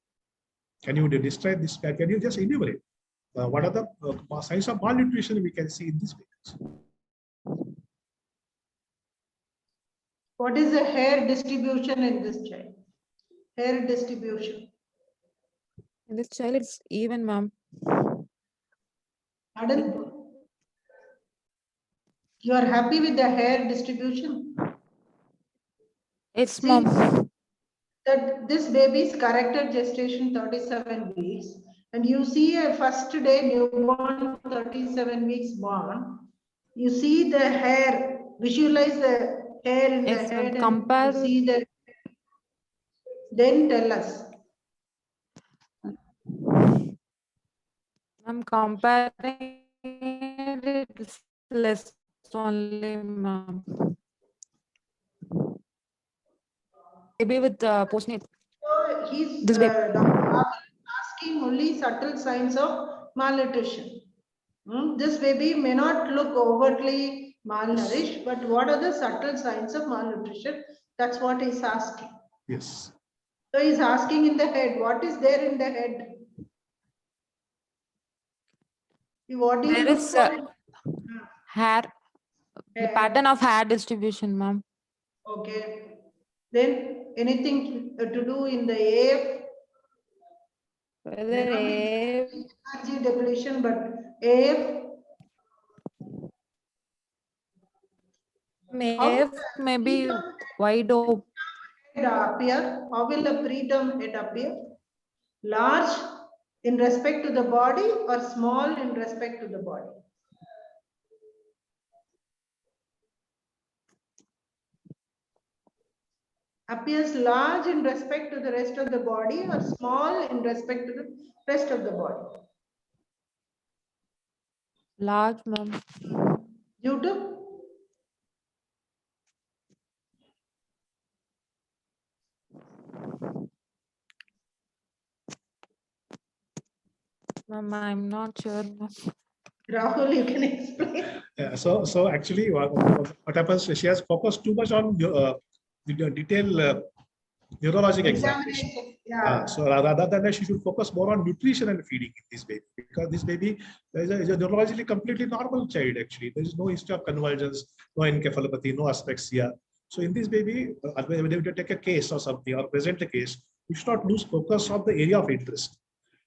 Can you describe this? Can you just enumerate what are the signs of malnutrition we can see in this babies? What is the hair distribution in this child? Hair distribution. In this child, it's even, ma'am. Pardon? You are happy with the hair distribution? It's, See, ma'am. that this baby's corrected gestation 37 weeks, and you see a first day newborn 37 weeks born, you see the hair, visualize the hair in Yes, the ma'am. head and Compare. you see the, then tell us. I'm comparing it's less only, ma'am. Maybe with postnatal. So he's This baby. asking only subtle signs of malnutrition. This baby may not look overtly malnourished, but what are the subtle signs of malnutrition? That's what he's asking. Yes. So he's asking in the head, what is there in the head? What do you There look is for? hair, the Hair. pattern of hair distribution, ma'am. Okay. Then anything to do in the AF? Whether AF, Energy depletion, but AF? may be wide open. appear? How will the preterm head appear? Large in respect to the body or small in respect to the body? Appears large in respect to the rest of the body or small in respect to the rest of the body? Large, ma'am. Due to Ma'am, I'm not sure, ma'am. Rahul, you can explain. Yeah, so actually, what happens? She has focused too much on the detailed neurologic examination. Examination. Yeah. So rather than that, she should focus more on nutrition and feeding in this baby, because this baby is a neurologically completely normal child. Actually, there is no history of convulsions, no encephalopathy, no asphyxia. So in this baby, when you take a case or something or present a case, you should not lose focus of the area of interest.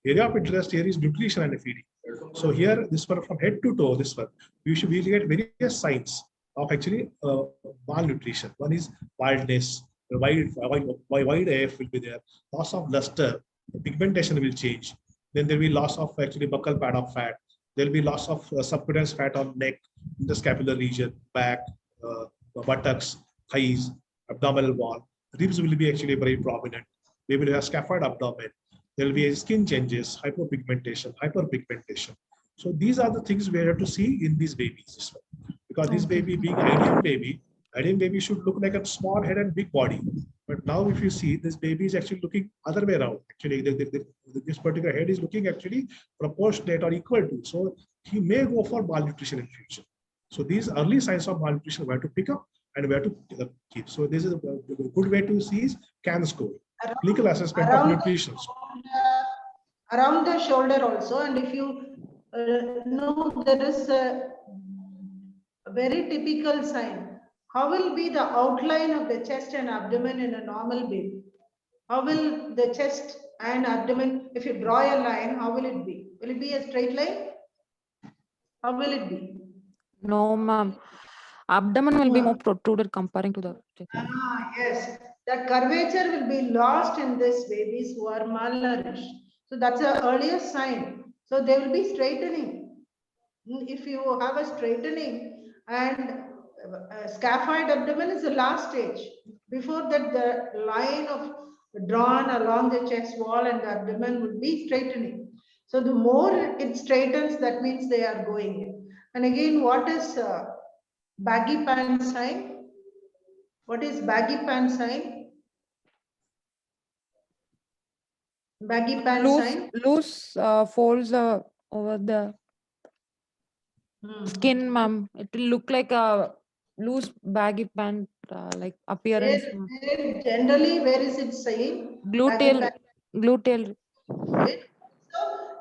Area of interest here is nutrition and feeding. So here, this one from head to toe, this one, you should be get various signs of actually malnutrition. One is baldness, wide AF will be there, loss of luster, pigmentation will change. Then there will be loss of actually buccal pad of fat. There will be loss of subcutaneous fat on neck, in the scapular region, back, buttocks, thighs, abdominal wall. Ribs will be actually very prominent. They will have scaphoid abdomen. There will be skin changes, hyperpigmentation. So these are the things we have to see in these babies. Because this baby being IDM baby should look like a small head and big body. But now if you see, this baby is actually looking other way around. Actually, this particular head is looking actually proportionate or equal to. So he may go for malnutrition in future. So these early signs of malnutrition we have to pick up and we have to keep. So this is a good way to see is CAN score, clinical assessment of nutrition. Around the shoulder also, and if you know, there is a very typical sign. How will be the outline of the chest and abdomen in a normal baby? How will the chest and abdomen, if you draw a line, how will it be? Will it be a straight line? How will it be? No, ma'am. Abdomen will be more protruded comparing to the chest. Yes, that curvature will be lost in these babies who are malnourished. So that's the earliest sign. So they will be straightening. If you have a straightening and scaphoid abdomen is the last stage. Before that, the line of drawn along the chest wall and the abdomen would be straightening. So the more it straightens, that means they are going in. And again, what is baggy pants sign? What is baggy pants sign? Baggy pants sign? Loose folds over the skin, ma'am. It will look like a loose baggy pant, like appearance. Generally, where is it saying? Gluteal. So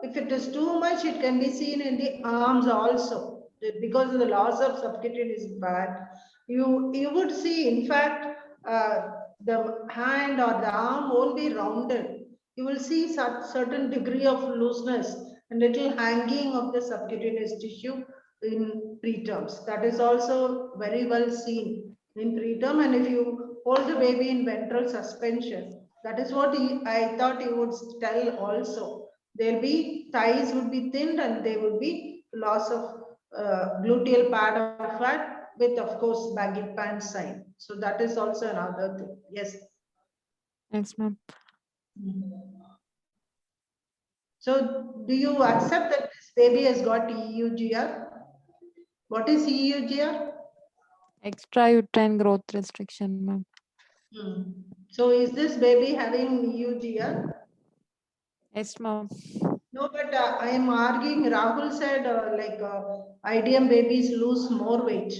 if it is too much, it can be seen in the arms also. Because of the loss of subcutaneous fat, you would see, in fact, the hand or the arm won't be rounded. You will see such certain degree of looseness and little hanging of the subcutaneous tissue in preterms. That is also very well seen in preterm. And if you hold the baby in ventral suspension, that is what I thought he would tell also. There'll be thighs would be thinned and there would be loss of gluteal pad of fat with, of course, baggy pants sign. So that is also another thing. Yes. Thanks, ma'am. So do you accept that this baby has got EUGR? What is EUGR? Extrauterine growth restriction, ma'am. So is this baby having EUGR? Yes, ma'am. No, but I am arguing, Rahul said IDM babies lose more weight.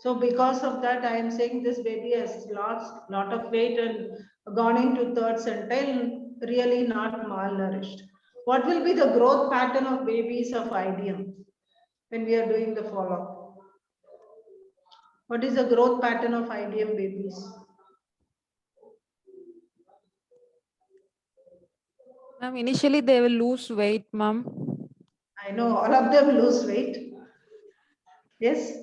So because of that, I am saying this baby has lost a lot of weight and gone into third centile, really not malnourished. What will be the growth pattern of babies of IDM when we are doing the follow-up? What is the growth pattern of IDM babies? Ma'am, initially they will lose weight, ma'am. I know all of them lose weight. Yes.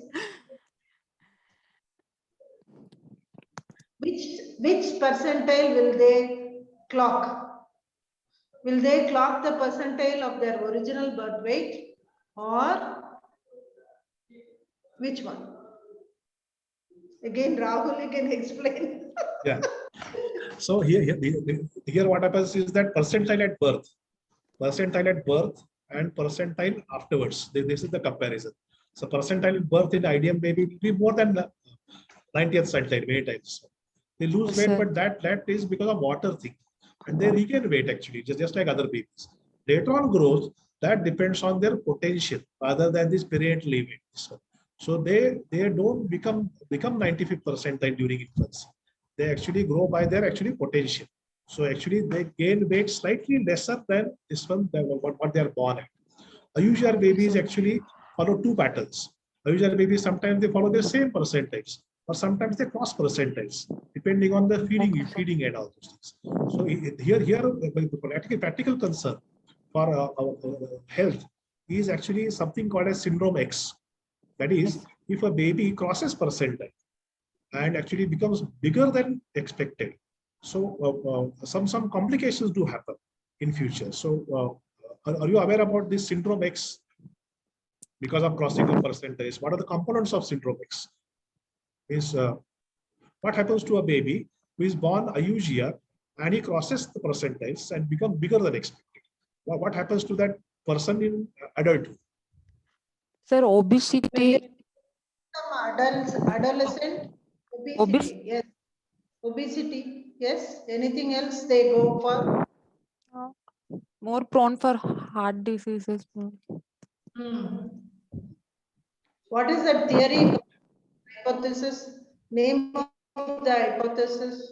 which percentile will they clock? Will they clock the percentile of their original birth weight or which one? Again, Rahul, you can explain. Yeah. So here what happens is that percentile at birth and percentile afterwards. This is the comparison. So percentile at birth in IDM baby will be more than 90th percentile many times. They lose Yes, weight, sir. but that is because of water thing, and they regain weight actually, just like other babies. Later on growth, that depends on their potential rather than this perinatal weight. So they don't become 95th percentile during infancy. They actually grow by their actually potential. So actually they gain weight slightly lesser than this one, than what they are born at. Usual babies actually follow two patterns. Usual babies sometimes they follow the same percentiles, or sometimes they cross percentiles, depending on the feeding and all those things. So here the practical concern for our health is actually something called as syndrome X. That is, if a baby crosses percentile and actually becomes bigger than expected, so some complications do happen in future. So are you aware about this syndrome X because of crossing of percentage? What are the components of syndrome X? Is what happens to a baby who is born Ayushia and he crosses the percentiles and becomes bigger than expected? What happens to that person in adulthood? Sir, obesity. Some adolescent obesity, yes. Obesity, yes. Anything else they go for? More prone for heart diseases. Ma'am. What is that theory, hypothesis? Name of the hypothesis?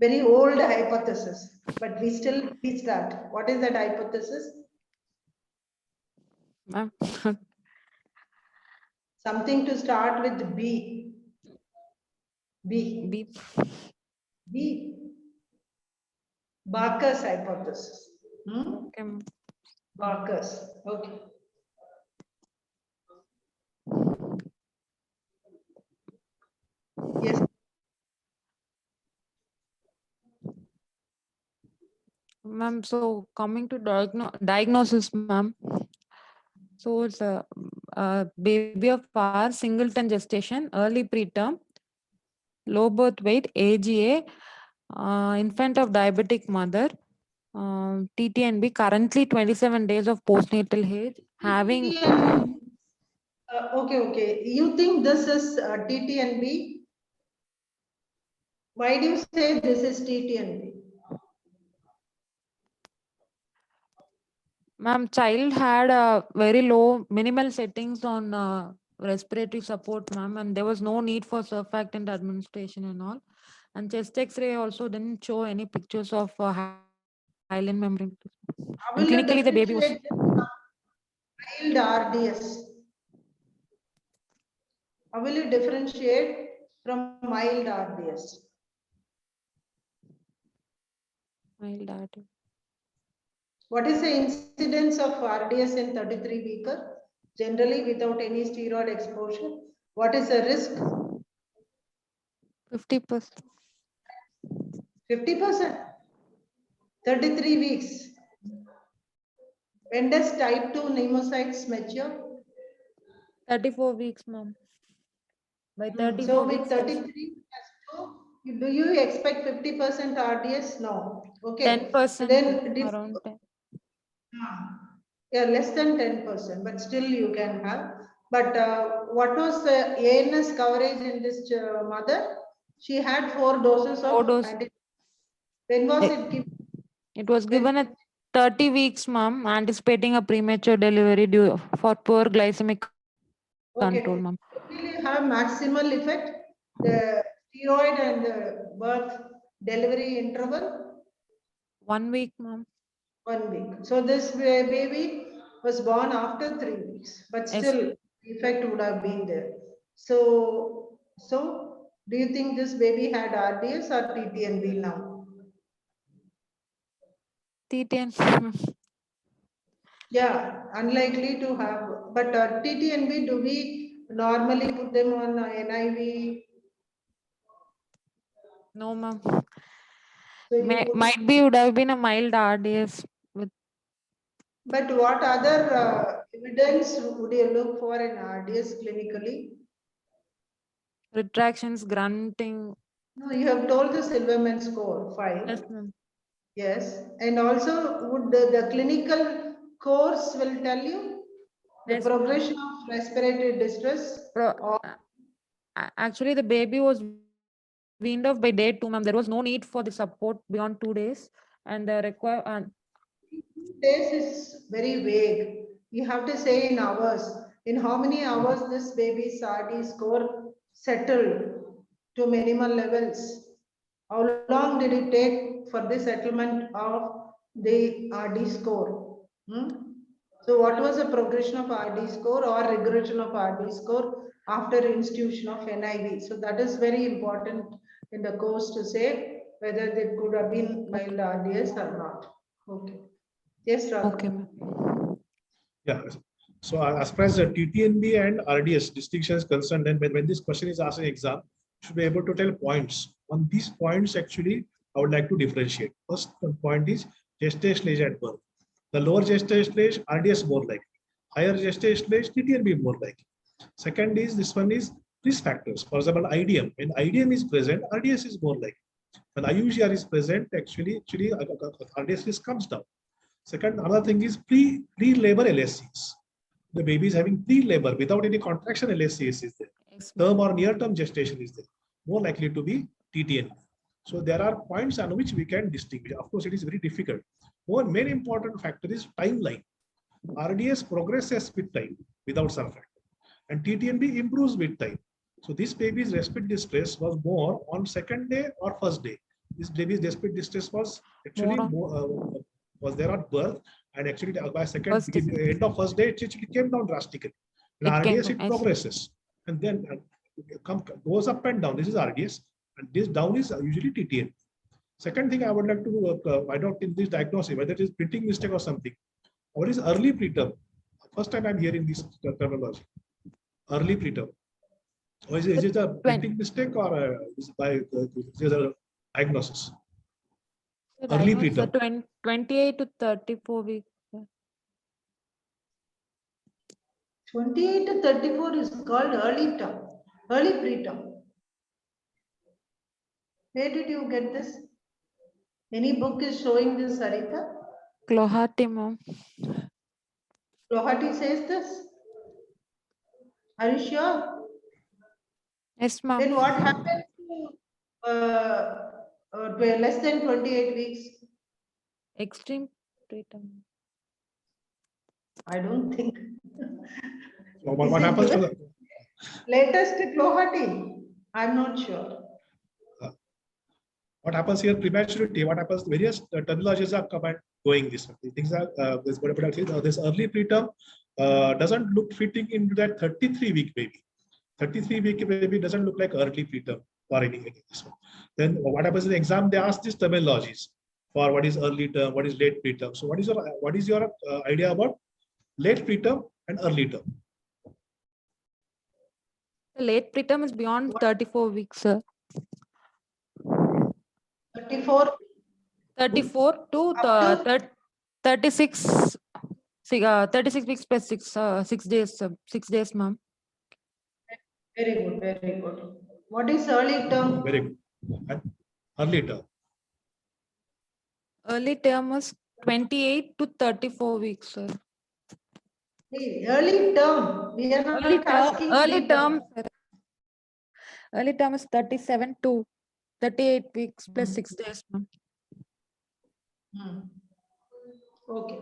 Very old hypothesis, but we still teach that. What is that hypothesis? Ma'am. Something to start with B. B. B. Barker's hypothesis. Okay, ma'am. Barker's. Okay. Yes. Ma'am, so coming to diagnosis, ma'am. So it's a baby of ours, singleton gestation, early preterm, low birth weight, AGA, infant of diabetic mother, TTNB, currently 27 days of postnatal age, having Okay. You think this is TTNB? Why do you say this is TTNB? ma'am, child had very low minimal settings on respiratory support, ma'am, and there was no need for surfactant administration and all. And chest X-ray also didn't show any pictures of hyaline membrane. How And will you clinically, the baby was differentiate mild RDS? How will you differentiate from mild RDS? mild RD. What is the incidence of RDS in 33 weeker? Generally without any steroid exposure. What is the risk? 50%. 50%. 33 weeks. When does type 2 pneumocytes mature? 34 weeks, ma'am. By 34 So with weeks, 33 plus 2, do you expect 50% RDS? No. Okay. 10%, Then around 10. yeah, less than 10%, but still you can have. But what was the ANS coverage in this mother? She had 4 doses of 4 dose. When was It, it given? it was given at 30 weeks, ma'am, anticipating a premature delivery due for poor glycemic control, Okay. ma'am. Will you have maximal effect? The steroid and the birth delivery interval? 1 week, ma'am. 1 week. So this baby was born after 3 weeks, but Yes. still effect would have been there. So do you think this baby had RDS or TTNB now? T10. Yeah, unlikely to have. But TTNB, do we normally put them on NIV? No, ma'am. So you would- Might be would have been a mild RDS with But what other evidence would you look for in RDS clinically? retractions, grunting. No, you have told the Silverman score, 5. Yes, ma'am. Yes, and also would the clinical course will tell you the Yes, ma'am. progression of respiratory distress? Or Actually, the baby was weaned off by day 2, ma'am. There was no need for the support beyond 2 days, and the require. 2 days is very vague. You have to say in hours. In how many hours this baby's RD score settled to minimal levels? How long did it take for the settlement of the RD score? So what was the progression of RD score or regression of RD score after institution of NIV? So that is very important in the course to say whether it could have been mild RDS or not. Okay. Yes, Raghav. Okay, ma'am. Yeah. So as far as the TTNB and RDS distinction is concerned, then when this question is asked in exam, you should be able to tell points. On these points, actually, I would like to differentiate. First point is gestation age at birth. The lower gestation age, RDS more likely. Higher gestation age, TTNB more likely. Second is, this one is risk factors. For example, IDM. When IDM is present, RDS is more likely. When IUGR is present, actually RDS risk comes down. Second, another thing is pre-labor LSCs. The baby is having pre-labor without any contraction LSCs is there. Yes, ma'am. Term or near-term gestation is there. More likely to be TTN. So there are points on which we can distinguish. Of course, it is very difficult. One main important factor is timeline. RDS progresses with time without surfactant, and TTNB improves with time. So this baby's respiratory distress was more on second day or first day. This baby's respiratory distress was actually was there at birth, and actually by end of first day, it actually came down drastically. In RDS, it progresses and then goes up and down. This is RDS, and this down is usually TTN. Second thing I would like to find out in this diagnosis, whether it is printing mistake or something. What is early preterm? First time I'm hearing this terminology. Early preterm. Or is it a printing mistake or is it a diagnosis? Early preterm. 28 to 34 weeks. 28 to 34 is called early term, early preterm. Where did you get this? Any book is showing this, Sarita? Clohati, ma'am. Clohati says this? Are you sure? Yes, ma'am. Then what happened to less than 28 weeks? Extreme preterm. I don't think. So what happens to the latest Clohati? I'm not sure. What happens here? Prematurity. What happens? Various terminologies are going this way. Things are this early preterm doesn't look fitting into that 33-week baby. 33-week baby doesn't look like early preterm or anything. Then what happens in the exam? They ask these terminologies for what is early term, what is late preterm. So what is your idea about late preterm and early term? The late preterm is beyond 34 weeks, sir. 34 to 36. 36 weeks plus 6 days, 6 days, ma'am. Very good, very good. What is early term? Very good. And early term. Early term was 28 to 34 weeks, sir. Hey, early term. We are not asking Early term. Early term is 37 to 38 weeks plus 6 days, ma'am. Okay.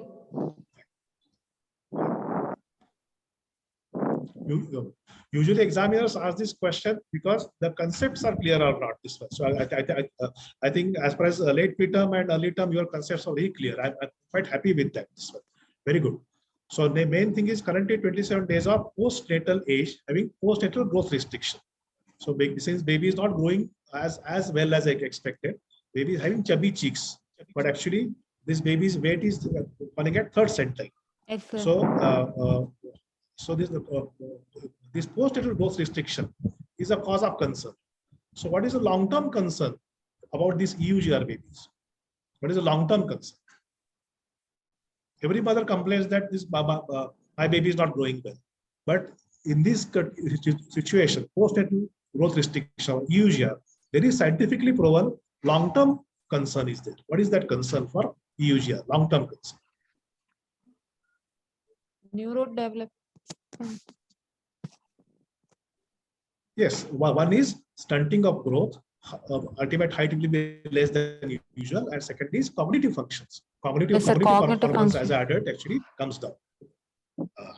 Usually examiners ask this question because the concepts are clear or not this one. So I think as far as late preterm and early term, your concepts are very clear. I'm quite happy with that. This one. Very good. So the main thing is currently 27 days of postnatal age having postnatal growth restriction. So since baby is not growing as well as I expected, baby is having chubby cheeks, but actually this baby's weight is running at third centile. Yes, sir. So this postnatal growth restriction is a cause of concern. So what is the long-term concern? about these EUGR babies. What is a long-term concern? Every mother complains that this my baby is not growing well. But in this situation, postnatal growth restriction, EUGR, there is scientifically proven long-term concern is there. What is that concern for EUGR? Long-term concern. Neurodevelopment. Yes, one is stunting of growth. Ultimate height will be less than usual, and second is cognitive functions. Cognitive performance function. as an adult actually comes down.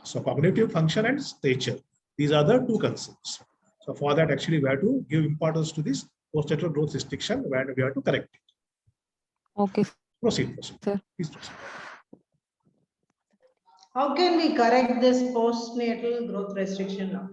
So cognitive function and stature, these are the two concerns. So for that, actually, we have to give importance to this postnatal growth restriction, and we have to correct it. Okay. Proceed. Sir. Please proceed. How can we correct this postnatal growth restriction now?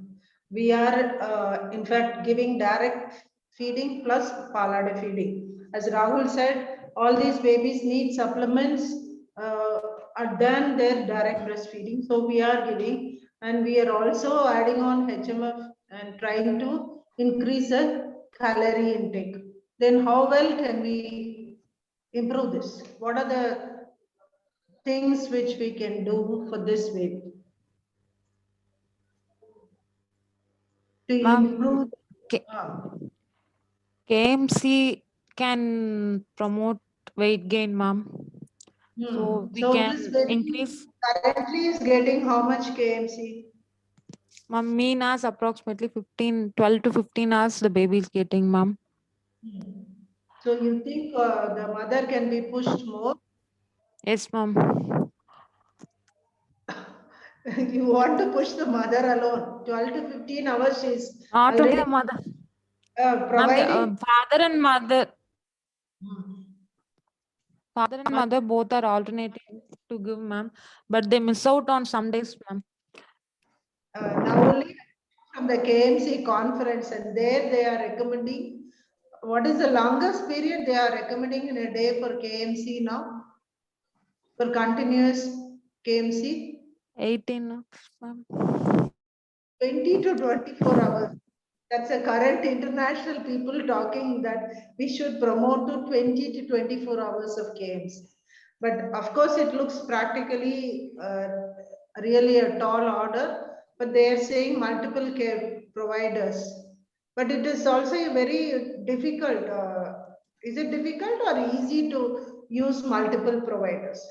We are, in fact, giving direct feeding plus Palader feeding. As Rahul said, all these babies need supplements are done their direct breastfeeding. So we are giving, and we are also adding on HMF and trying to increase the calorie intake. Then how well can we improve this? What are the things which we can do for this baby to improve? KMC can promote weight gain, ma'am. So we can this baby increase. Currently is getting how much KMC? Ma'am, mean hours approximately 12 to 15 hours the baby is getting, ma'am. So you think the mother can be pushed more? Yes, ma'am. You want to push the mother alone? 12 to 15 hours she's Not only already the mother. providing. Father and mother. Father and mother both are alternating to give, ma'am, but they miss out on some days, ma'am. Now only from the KMC conference, and there they are recommending. What is the longest period they are recommending in a day for KMC now? For continuous KMC? 18 hours, ma'am. 20 to 24 hours. That's a current international people talking that we should promote to 20 to 24 hours of KMC. But of course, it looks practically really a tall order, but they are saying multiple care providers. But it is also a very difficult. Is it difficult or easy to use multiple providers?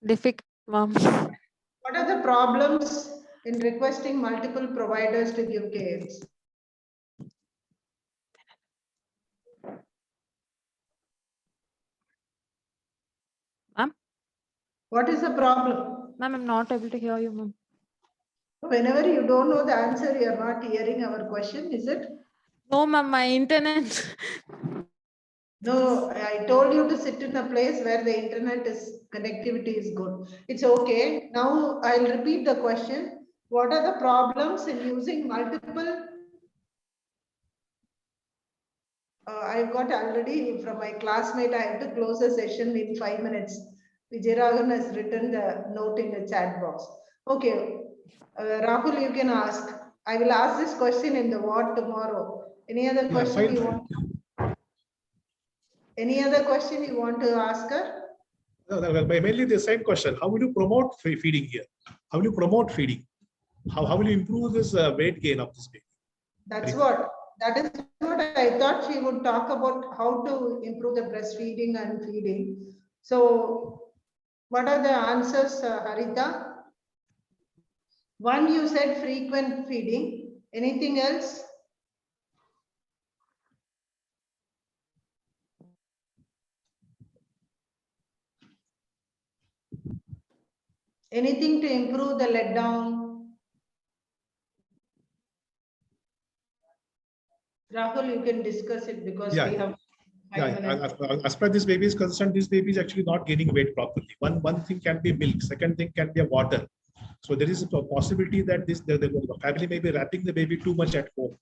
Difficult, ma'am. What are the problems in requesting multiple providers to give KMC? Ma'am? What is the problem? Ma'am, I'm not able to hear you, ma'am. Whenever you don't know the answer, you are not hearing our question, is it? No, ma'am, my internet. No, I told you to sit in a place where the internet connectivity is good. It's okay. Now I'll repeat the question. What are the problems in using multiple? I've got already from my classmate, I have to close the session in 5 minutes. Vijayaragan has written the note in the chat box. Okay, Rahul, you can ask. I will ask this question in the ward tomorrow. Any other question you want? Any other question you want to ask her? No, mainly the same question. How will you promote feeding here? How will you promote feeding? How will you improve this weight gain of this baby? That is what I thought she would talk about, how to improve the breastfeeding and feeding. So what are the answers, Harita? One, you said frequent feeding. Anything else? Anything to improve the let down? Rahul, you can discuss it because we have 5 minutes. As far as this baby is concerned, this baby is actually not gaining weight properly. One thing can be milk, second thing can be water. So there is a possibility that the family may be wrapping the baby too much at home.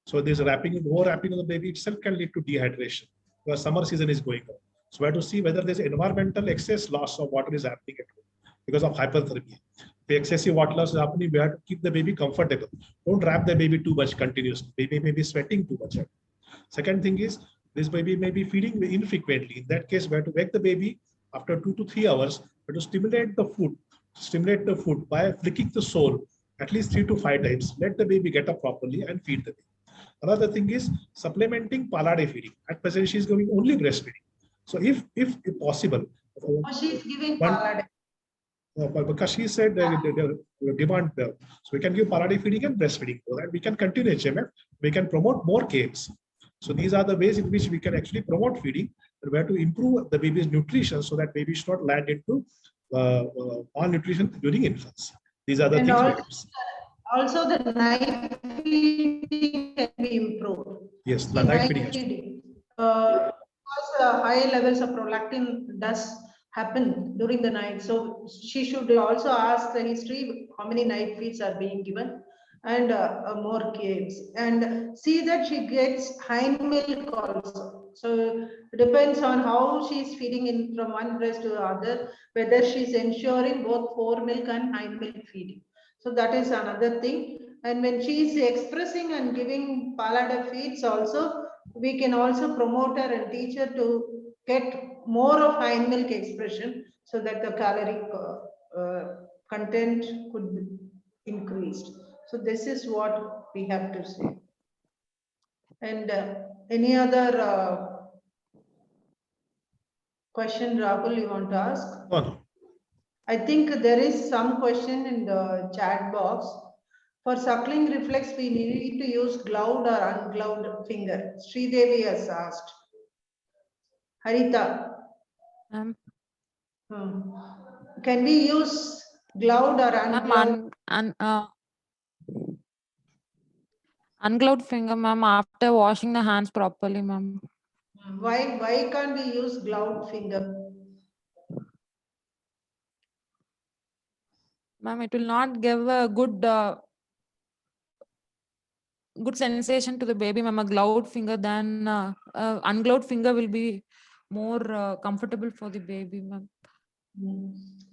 So this more wrapping of the baby itself can lead to dehydration because summer season is going on. So we have to see whether there's environmental excess loss of water is happening at home because of hyperthermia. If excessive water loss is happening, we have to keep the baby comfortable. Don't wrap the baby too much continuously. Baby may be sweating too much. Second thing is this baby may be feeding infrequently. In that case, we have to wake the baby after 2 to 3 hours. We have to stimulate the food by flicking the sole at least 3 to 5 times. Let the baby get up properly and feed the baby. Another thing is supplementing Palade feeding. At present, she is giving only breastfeeding. So if possible, Oh, she's giving one, Palade. because she said the demand, so we can give Palade feeding and breastfeeding, so that we can continue HMF, we can promote more games. So these are the ways in which we can actually promote feeding, and we have to improve the baby's nutrition so that baby should not land into malnutrition during infancy. These are the And things. also the night feeding can be improved. Yes, The night night feeding. feeding. Because high levels of prolactin does happen during the night. So she should also ask the history, how many night feeds are being given, and more games, and see that she gets hind milk also. So it depends on how she's feeding in from one breast to the other, whether she's ensuring both fore milk and hind milk feeding. So that is another thing. And when she is expressing and giving Palada feeds also, we can also promote her and teach her to get more of hind milk expression so that the caloric content could be increased. So this is what we have to say. And any other question, Rahul, you want to ask? No. I think there is some question in the chat box. For suckling reflex, we need to use gloved or ungloved finger. Sridevi has asked. Harita. Can we use gloved or ungloved? Ungloved finger, ma'am, after washing the hands properly, ma'am. Why can't we use gloved finger? Ma'am, it will not give a good good sensation to the baby, ma'am. A gloved finger than ungloved finger will be more comfortable for the baby, ma'am.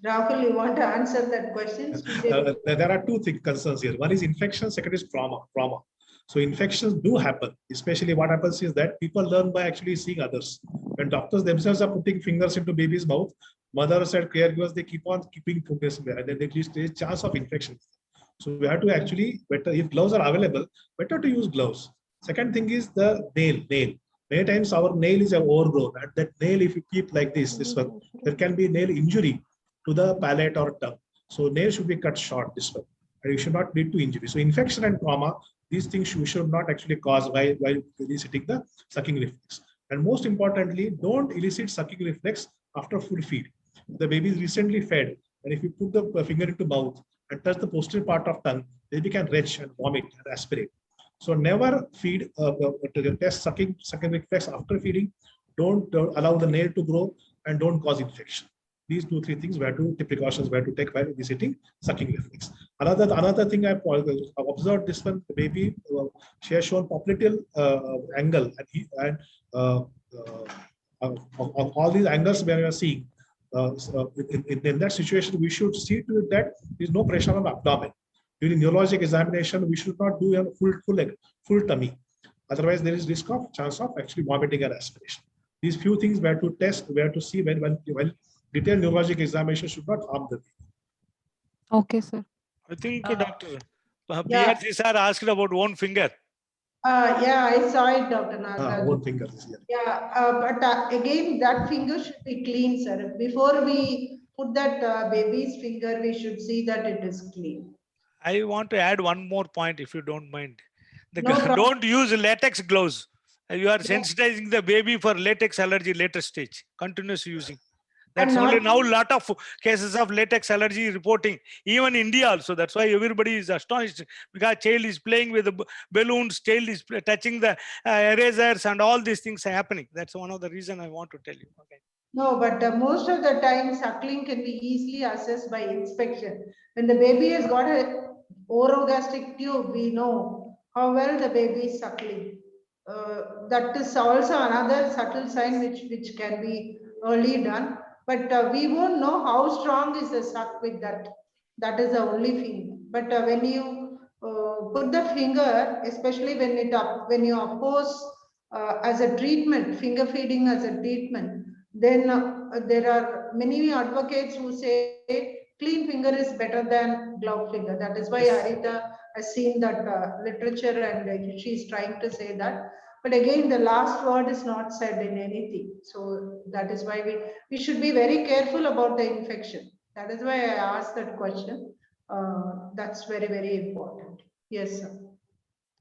Rahul, you want to answer that question? There are two concerns here. One is infection, second is trauma. So infections do happen. Especially what happens is that people learn by actually seeing others. When doctors themselves are putting fingers into baby's mouth, mothers and caregivers, they keep on keeping fingers there, and then there is a chance of infection. So we have to actually, better, if gloves are available, better to use gloves. Second thing is the nail. Many times our nail is overgrown, and that nail, if you keep like this one, there can be nail injury to the palate or tongue. So nail should be cut short this one, and you should not lead to injury. So infection and trauma, these things you should not actually cause while eliciting the sucking reflex. And most importantly, don't elicit sucking reflex after full feed. The baby is recently fed, and if you put the finger into mouth and touch the posterior part of tongue, baby can retch and vomit and aspirate. So never feed to test sucking reflex after feeding. Don't allow the nail to grow, and don't cause infection. These 2-3 things were to take precautions were to take while eliciting sucking reflex. Another thing I've observed, this one, the baby, she has shown popliteal angle, and all these angles we are seeing. In that situation, we should see to it that there is no pressure on the abdomen. During neurologic examination, we should not do a full tummy. Otherwise, there is risk of chance of actually vomiting and aspiration. These few things we have to test, we have to see when detailed neurologic examination should not harm the baby. Okay, sir. I think Dr. PRC sir asked about one finger. Yeah, I saw it, Dr. Nagaraj. One finger. Yeah, but again, that finger should be clean, sir. Before we put that baby's finger, we should see that it is clean. I want to add one more point, if you don't mind. No don't use latex gloves. You are sensitizing the baby for latex allergy later stage. Continuous using. That's only now a lot of cases of latex allergy reporting, even India also. That's why everybody is astonished, because child is playing with the balloons, child is touching the erasers, and all these things are happening. That's one of the reasons I want to tell you. Okay. No, but most of the time suckling can be easily assessed by inspection. When the baby has got a orogastric tube, we know how well the baby is suckling. That is also another subtle sign which can be early done. But we won't know how strong is the suck with that. That is the only thing. But when you put the finger, especially when you oppose as a treatment, finger feeding as a treatment, then there are many advocates who say clean finger is better than glove finger. That is why Yes. Harita has seen that literature, and she is trying to say that. But again, the last word is not said in anything. So that is why we should be very careful about the infection. That is why I asked that question. That's very, very important. Yes, sir.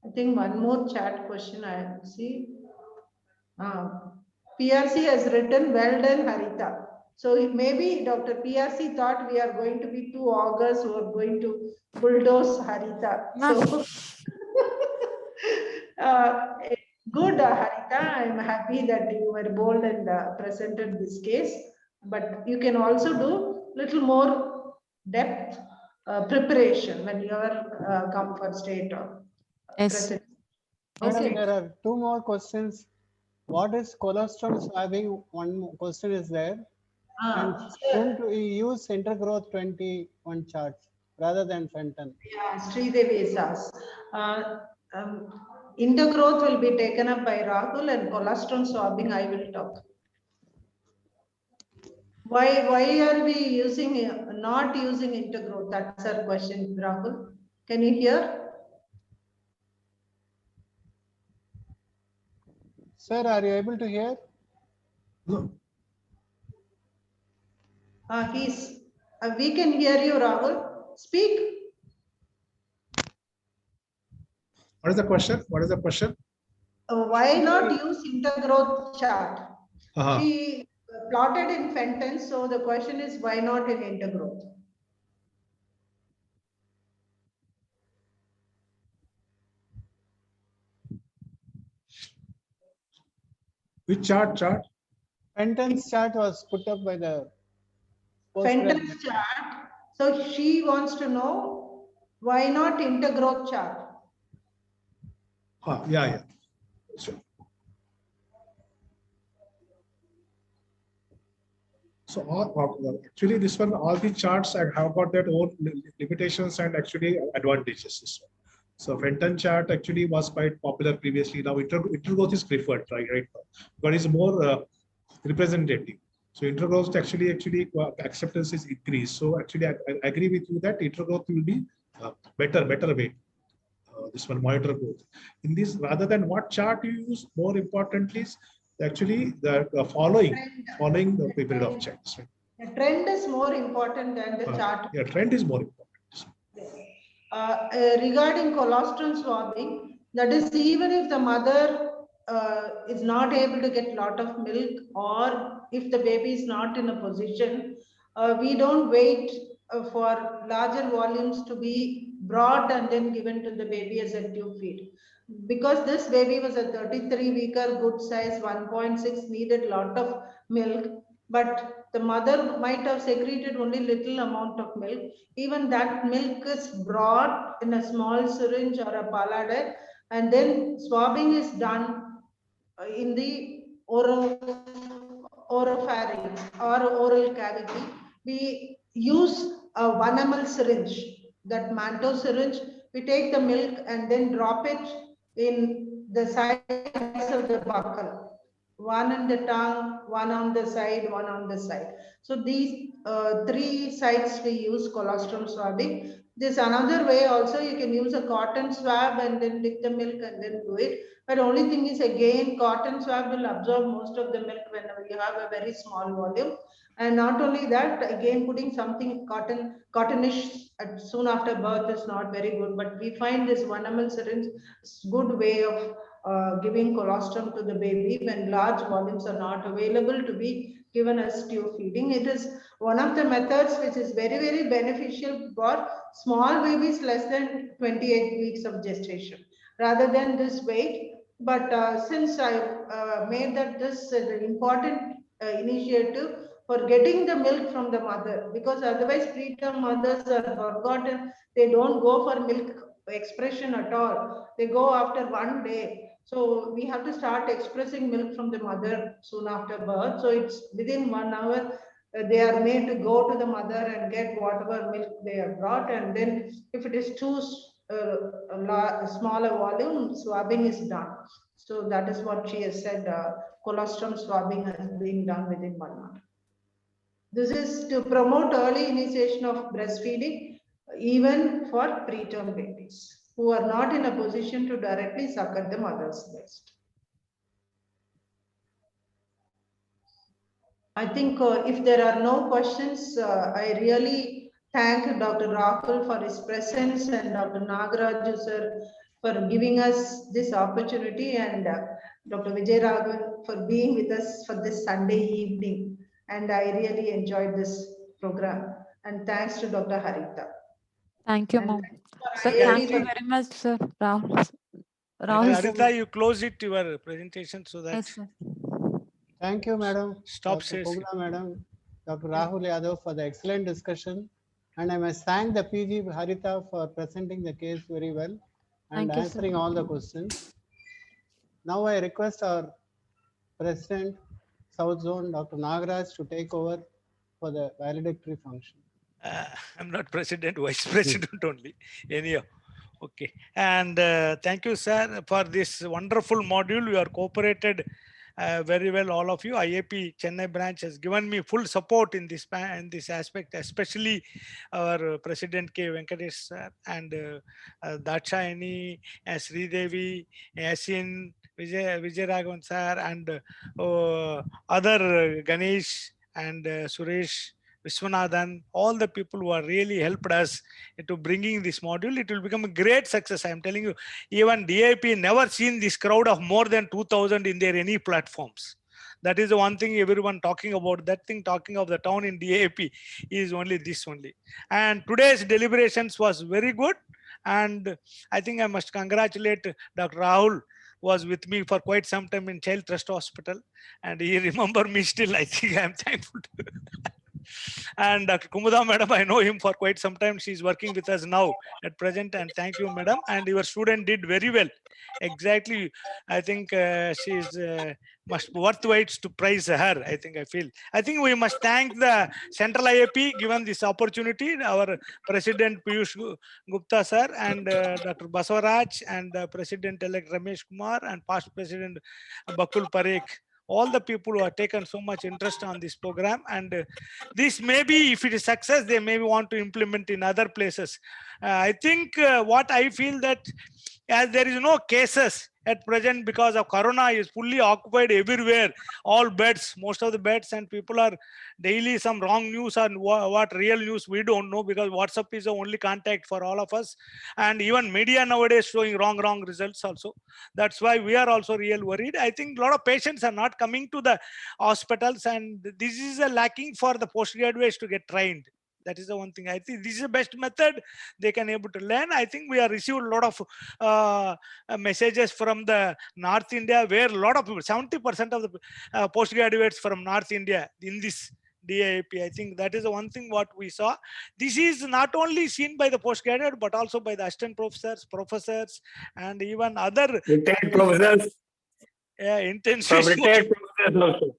I think one more chat question I see. PRC has written, well done, Harita. So maybe Dr. PRC thought we are going to be two augurs who are going to bulldoze Harita. So good, Harita. I'm happy that you were bold and presented this case. But you can also do little more depth preparation when you are come for state or Yes. president. Madam, Okay. there are two more questions. What is colostrum swabbing? One more question is there. And shouldn't we use intergrowth 21 charts rather than Fenton? Yeah, Sridevi is asked. Intergrowth will be taken up by Rahul, and colostrum swabbing I will talk. Why are we using not using intergrowth? That's our question, Rahul. Can you hear? Sir, are you able to hear? No. We can hear you, Rahul. Speak. What is the question? What is the question? Why not use intergrowth chart? Uh-huh. She plotted in Fenton, so the question is why not in intergrowth? Which chart? Fenton's chart was put up by the Fenton's chart. So she wants to know why not intergrowth chart? Yeah. Sure. So actually this one, all the charts have got their own limitations and actually advantages. This one. So Fenton chart actually was quite popular previously. Now intergrowth is preferred right now, but it's more representative. So intergrowth actually acceptance is increased. So actually I agree with you that intergrowth will be better way. This one monitor growth. In this, rather than what chart you use, more importantly is actually the following the period of checks. Right? The trend is more important than the chart. Yeah, trend is more important. Regarding colostrum swabbing, that is even if the mother is not able to get lot of milk, or if the baby is not in a position, we don't wait for larger volumes to be brought and then given to the baby as a tube feed. Because this baby was a 33-weeker, good size, 1.6, needed lot of milk, but the mother might have secreted only little amount of milk. Even that milk is brought in a small syringe or a palader, and then swabbing is done in the oropharynx or oral cavity. We use a 1 ml syringe, that Manto syringe. We take the milk and then drop it in the sides of the buccal. One in the tongue, one on the side, one on the side. So these 3 sites we use colostrum swabbing. There's another way also. You can use a cotton swab and then lick the milk and then do it. But only thing is, again, cotton swab will absorb most of the milk whenever you have a very small volume. And not only that, again, putting something cottonish soon after birth is not very good. But we find this 1 ml syringe is good way of giving colostrum to the baby when large volumes are not available to be given as tube feeding. It is one of the methods which is very, very beneficial for small babies less than 28 weeks of gestation rather than this weight. But since I made that this an important initiative for getting the milk from the mother, because otherwise preterm mothers are forgotten. They don't go for milk expression at all. They go after 1 day. So we have to start expressing milk from the mother soon after birth. So it's within 1 hour they are made to go to the mother and get whatever milk they have brought. And then if it is too a smaller volume, swabbing is done. So that is what she has said, colostrum swabbing has been done within 1 month. This is to promote early initiation of breastfeeding, even for preterm babies who are not in a position to directly suck at the mother's breast. I think if there are no questions, I really thank Dr. Rahul for his presence and Dr. Nagaraju sir for giving us this opportunity, and Dr. Vijay Raghavan for being with us for this Sunday evening. And I really enjoyed this program. And thanks to Dr. Harita. Thank you, And ma'am. thanks Sir, for thank you IIT. very much, sir. Rahul. Harita, you close it your presentation so that Yes, sir. Thank you, madam. stop Dr. says. Kumla, madam, Dr. Rahul Yadav for the excellent discussion. And I must thank the PG Harita for presenting the case very well and Thank you, sir. answering all the questions. Now I request our President, South Zone, Dr. Nagaraj, to take over for the valedictory function. I'm not president, vice president only. Anyhow, okay. And thank you, sir, for this wonderful module. You are cooperated very well, all of you. IAP Chennai branch has given me full support in this aspect, especially our President K. Venkatesh sir and Dachayani, Sridevi, Yasin, Vijay Raghavan sir, and other Ganesh and Suresh. Viswanathan, all the people who are really helped us into bringing this module. It will become a great success. I am telling you, even DIP never seen this crowd of more than 2,000 in their any platforms. That is the one thing everyone talking about. That thing talking of the town in DIP is only this only. And today's deliberations was very good. And I think I must congratulate Dr. Rahul, was with me for quite some time in Child Trust Hospital. And he remember me still. I think I am thankful to and Dr. Kumuda madam, I know him for quite some time. She's working with us now at present. And thank you, madam. And your student did very well. Exactly. I think she is must worthwhile to praise her. I think we must thank the Central IAP given this opportunity. Our President Piyush Gupta sir and Dr. Basavaraj and President-elect Ramesh Kumar and past President Bakul Parekh. All the people who have taken so much interest on this program, and this may be, if it is success, they may want to implement in other places. I think what I feel that as there is no cases at present because of corona is fully occupied everywhere, all beds, most of the beds, and people are daily some wrong news and what real news we don't know, because WhatsApp is the only contact for all of us, and even media nowadays showing wrong results also. That's why we are also real worried. I think a lot of patients are not coming to the hospitals, and this is a lacking for the postgraduates to get trained. That is the one thing. I think this is the best method they can able to learn. I think we have received a lot of messages from the North India, where a lot of people, 70% of the postgraduates from North India in this DIP. I think that is the one thing what we saw. This is not only seen by the postgraduate, but also by the assistant professors, and even other retired professors. intensive. From retired professors also.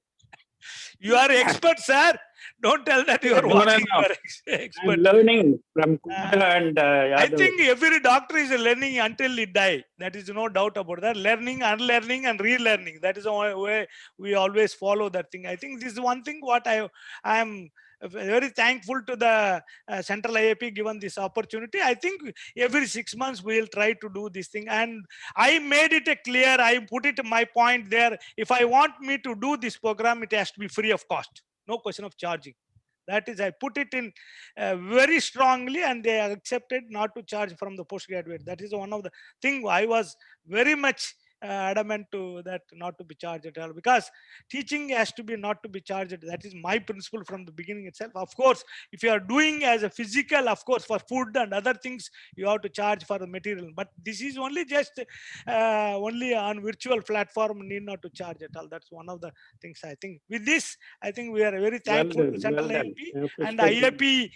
You are expert, sir. Don't tell that you are watching. You are expert. I'm learning from Kumar and I Yadav. think every doctor is learning until he die. That is no doubt about that. Learning, unlearning, and relearning. That is the way we always follow that thing. I think this is one thing what I am very thankful to the Central IAP given this opportunity. I think every 6 months we will try to do this thing, and I made it clear. I put it my point there. If I want me to do this program, it has to be free of cost. No question of charging. That is, I put it in very strongly, and they accepted not to charge from the postgraduate. That is one of the thing I was very much adamant to that, not to be charged at all, because teaching has to be not to be charged. That is my principle from the beginning itself. Of course, if you are doing as a physical, of course, for food and other things, you have to charge for the material. But this is only just only on virtual platform, need not to charge at all. That's one of the things. I think with this, I think we are very thankful to Central IAP and IAP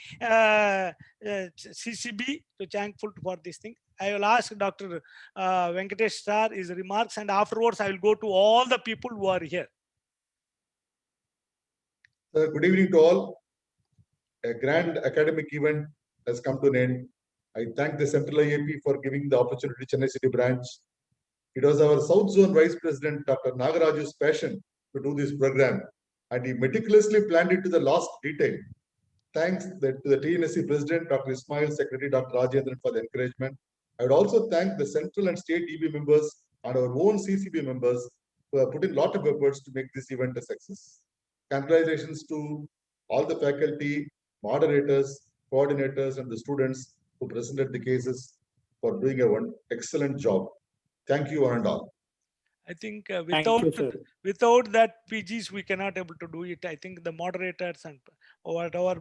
CCB to thankful for this thing. I will ask Dr. Venkatesh sir his remarks, and afterwards I will go to all the people who are here. Good evening to all. A grand academic event has come to an end. I thank the Central IAP for giving the opportunity to Chennai City branch. It was our South Zone Vice President, Dr. Nagaraju's passion to do this program, and he meticulously planned it to the last detail. Thanks to the TNSC President, Dr. Ismail, Secretary, Dr. Rajendran for the encouragement. I would also thank the central and state EB members and our own CCB members who have put in a lot of efforts to make this event a success. Congratulations to all the faculty, moderators, coordinators, and the students who presented the cases for doing an excellent job. Thank you one and all. I think Thank you, sir. without that PGs, we cannot able to do it. I think the moderators and whatever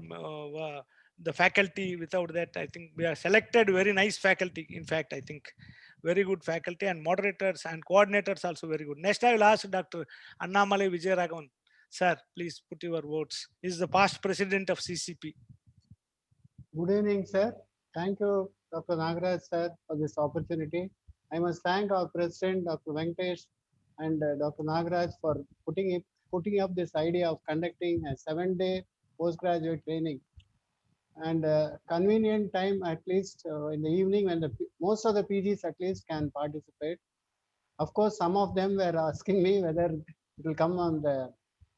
the faculty, without that, I think we are selected very nice faculty. In fact, I think very good faculty, and moderators and coordinators also very good. Next, I will ask Dr. Annamalai Vijayaraghavan. Sir, please put your words. He is the past president of CCP. Good evening, sir. Thank you, Dr. Nagaraj, sir, for this opportunity. I must thank our president, Dr. Venkatesh, and Dr. Nagaraj for putting up this idea of conducting a 7-day postgraduate training. And convenient time, at least in the evening, when most of the PGs at least can participate. Of course, some of them were asking me whether it will come on the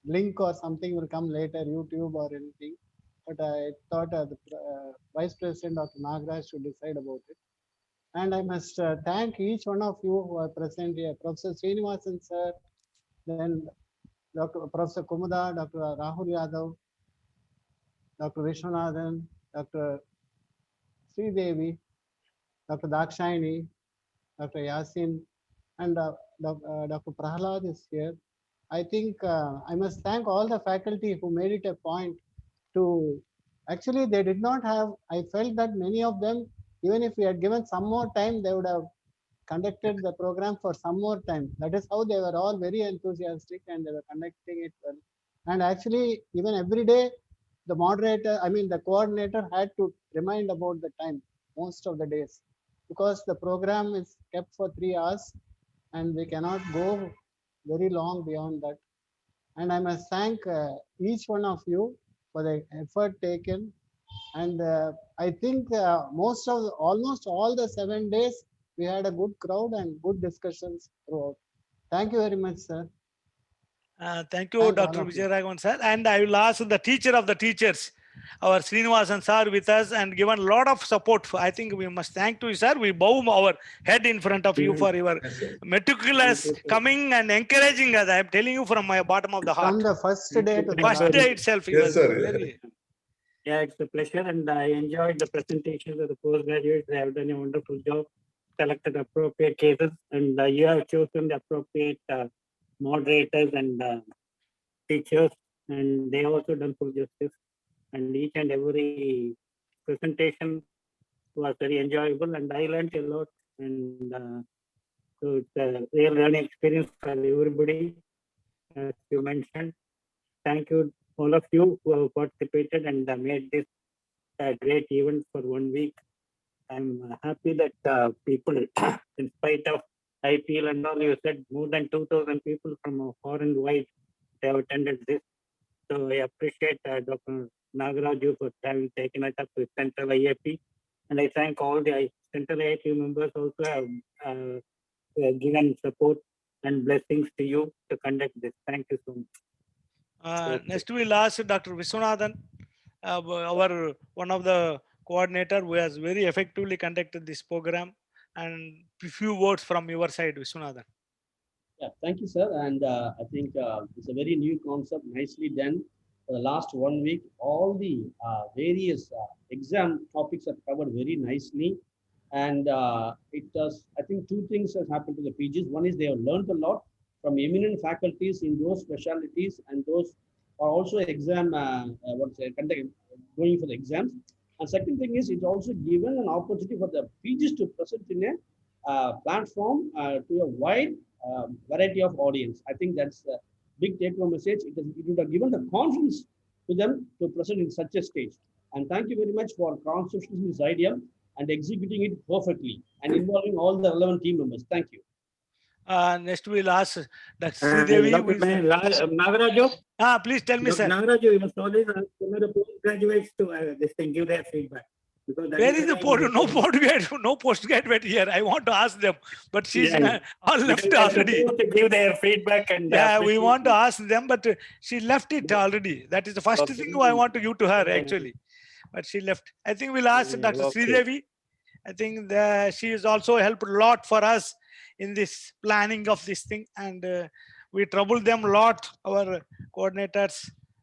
link or something will come later, YouTube or anything. But I thought the Vice President, Dr. Nagaraj, should decide about it. And I must thank each one of you who are present here. Professor Srinivasan, sir, then Professor Kumuda, Dr. Rahul Yadav, Dr. Vishwanathan, Dr. Sridevi, Dr. Dakshayani, Dr. Yasin, and Dr. Prahlad is here. I think I must thank all the faculty who made it a point to, actually they did not have, I felt that many of them, even if we had given some more time, they would have conducted the program for some more time. That is how they were all very enthusiastic and they were conducting it well. And actually, even every day, the the coordinator had to remind about the time most of the days, because the program is kept for 3 hours and we cannot go very long beyond that. And I must thank each one of you for the effort taken. And I think almost all the 7 days, we had a good crowd and good discussions throughout. Thank you very much, sir. Thank you, Dr. Vijayaraghavan, sir. And I will ask the teacher of the teachers, our Srinivasan sir, with us and given a lot of support. I think we must thank to you, sir. We bow our head in front of you for your meticulous coming and encouraging us. I am telling you from my bottom of the heart. From the first day to the First last day itself. Yes, sir. Yeah, it's a pleasure, and I enjoyed the presentations of the postgraduates. They have done a wonderful job, selected appropriate cases, and you have chosen the appropriate moderators and teachers, and they also done full justice. And each and every presentation was very enjoyable, and I learned a lot. And so it's a real learning experience for everybody, as you mentioned. Thank you, all of you who have participated and made this a great event for 1 week. I'm happy that people, in spite of IPL and all, you said more than 2,000 people from far and wide have attended this. So I appreciate Dr. Nagaraju for having taken it up with Central IAP. And I thank all the Central IAP members also have given support and blessings to you to conduct this. Thank you so much. Next, we'll ask Dr. Vishwanathan, our one of the coordinator who has very effectively conducted this program, and a few words from your side, Vishwanathan. Yeah, thank you, sir. And I think it's a very new concept, nicely done. For the last 1 week, all the various exam topics are covered very nicely. And it does, I think 2 things has happened to the PGs. One is they have learned a lot from eminent faculties in those specialties, and those are also exam, going for the exams. And second thing is, it's also given an opportunity for the PGs to present in a platform to a wide variety of audience. I think that's a big take-home message. It would have given the confidence to them to present in such a stage. And thank you very much for conceptualizing this idea and executing it perfectly and involving all the relevant team members. Thank you. Next, we'll ask Dr. Sridevi. Nagaraju? Please tell me, sir. Nagaraju, you must always ask the postgraduates to this thing, give their feedback. Because that Where is the the postgraduate here? I want to ask them, but she's Yeah. all because left they're already. supposed to give their feedback and Yeah, we want to appreciation. ask them, but she left it already. That is the first Okay. thing I want to give to her actually, but she left. I think we'll ask Dr. Okay. Sridevi. I think she has also helped a lot for us in this planning of this thing, and we troubled them a lot, our coordinators,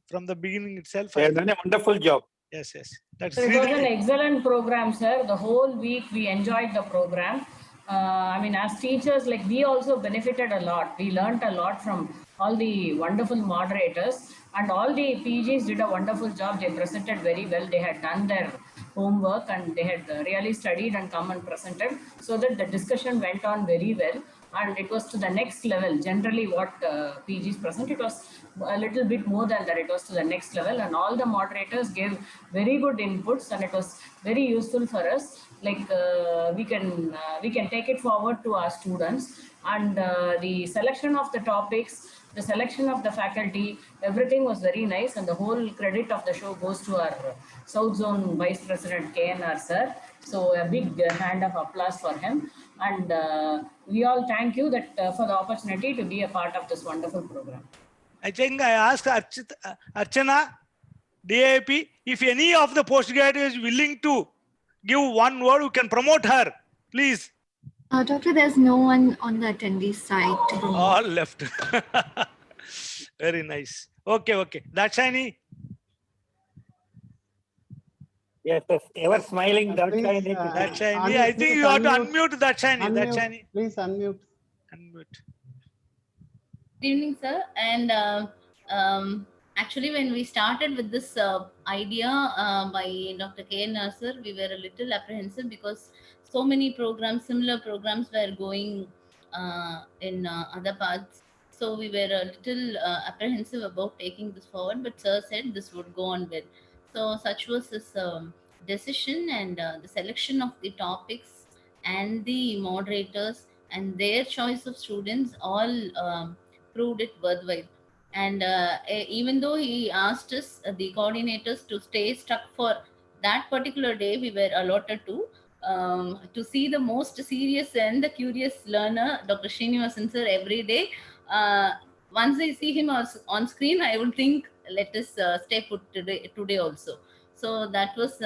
from the beginning itself. They have done a wonderful job. Yes, yes. That's So it was an Sridevi. excellent program, sir. The whole week we enjoyed the program. I mean, as teachers, like we also benefited a lot. We learned a lot from all the wonderful moderators, and all the PGs did a wonderful job. They presented very well. They had done their homework and they had really studied and come and presented, so that the discussion went on very well. And it was to the next level. Generally, what PGs present, it was a little bit more than that. It was to the next level, and all the moderators gave very good inputs, and it was very useful for us. Like we can take it forward to our students, and the selection of the topics, the selection of the faculty, everything was very nice, and the whole credit of the show goes to our South Zone Vice President KNR sir. So a big hand of applause for him, and we all thank you that for the opportunity to be a part of this wonderful program. I think I asked Archana, DAP, if any of the postgraduates is willing to give one word, you can promote her, please. Doctor, there's no one on the attendee side to promote. All left. Very nice. Okay, okay. Darshini. Yes, yes. Ever smiling, Please, Darshini, I think you have to unmute Darshini. Darshini. Please unmute. Unmute. Good evening, sir. And actually, when we started with this idea by Dr. K.N. sir, we were a little apprehensive because so many programs, similar programs were going in other parts. So we were a little apprehensive about taking this forward, but sir said this would go on well. So such was his decision, and the selection of the topics and the moderators and their choice of students all proved it worthwhile. And even though he asked us, the coordinators, to stay stuck for that particular day, we were allotted to see the most serious and the curious learner, Dr. Srinivasan sir, every day. Once I see him on screen, I would think, let us stay put today also. So that was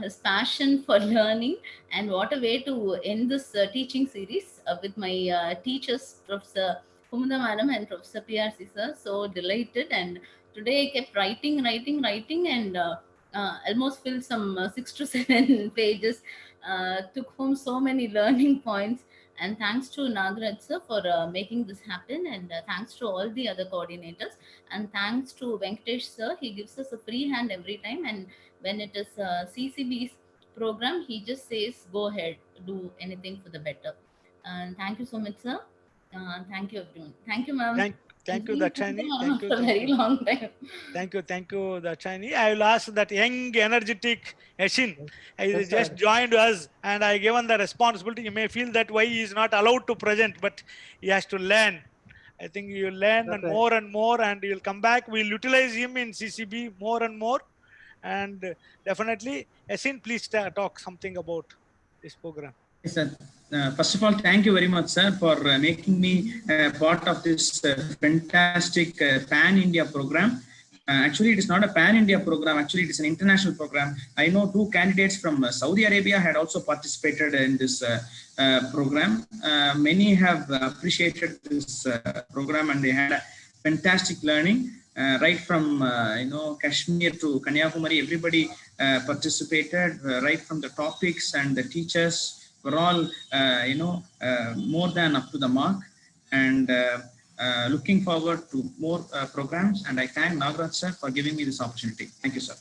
his passion for learning, and what a way to end this teaching series with my teachers, Professor Kumunda Madam and Professor PRC sir. So delighted, and today I kept writing, and almost filled some 6 to 7 pages. Took home so many learning points, and thanks to Nagaraj sir for making this happen, and thanks to all the other coordinators, and thanks to Venkatesh sir. He gives us a free hand every time, and when it is CCB's program, he just says, go ahead, do anything for the better. And thank you so much, sir. Thank you, everyone. Thank you, ma'am. Thank you, Darshini. Thank you. For a very long time. Thank you, Darshini. I will ask that young, energetic Yashin. He just joined us, and I given the responsibility. You may feel that why he is not allowed to present, but he has to learn. I think you will learn and more, and he will come back. We'll utilize him in CCB more and more. And definitely, Yashin, please talk something about this program. Yes, sir. First of all, thank you very much, sir, for making me part of this fantastic Pan-India program. Actually, it is not a Pan-India program. Actually, it is an international program. I know 2 candidates from Saudi Arabia had also participated in this program. Many have appreciated this program, and they had a fantastic learning. Right from Kashmir to Kanyakumari, everybody participated. Right from the topics and the teachers were all more than up to the mark, and looking forward to more programs. And I thank Nagaraj sir for giving me this opportunity. Thank you, sir.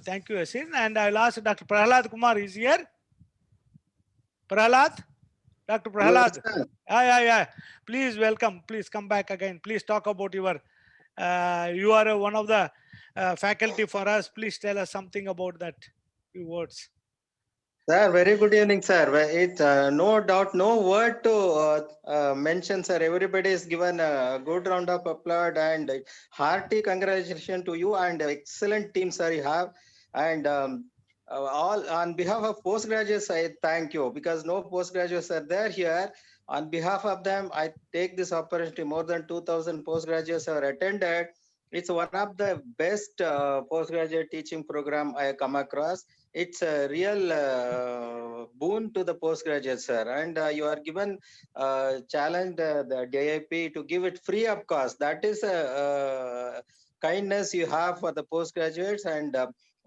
Thank you, Yashin. And I'll ask Dr. Prahlad Kumar is here. Prahlad? Dr. Prahlad. Yeah. Please welcome. Please come back again. Please talk about your you are one of the faculty for us. Please tell us something about that. Few words. Sir, very good evening, sir. It's no doubt, no word to mention, sir. Everybody is given a good round of applause and hearty congratulations to you and excellent team, sir, you have. And all on behalf of postgraduates, I thank you, because no postgraduates are there here. On behalf of them, I take this opportunity. More than 2,000 postgraduates are attended. It's one of the best postgraduate teaching program I come across. It's a real boon to the postgraduates, sir. And you are given challenge the DIP to give it free of cost. That is a kindness you have for the postgraduates, and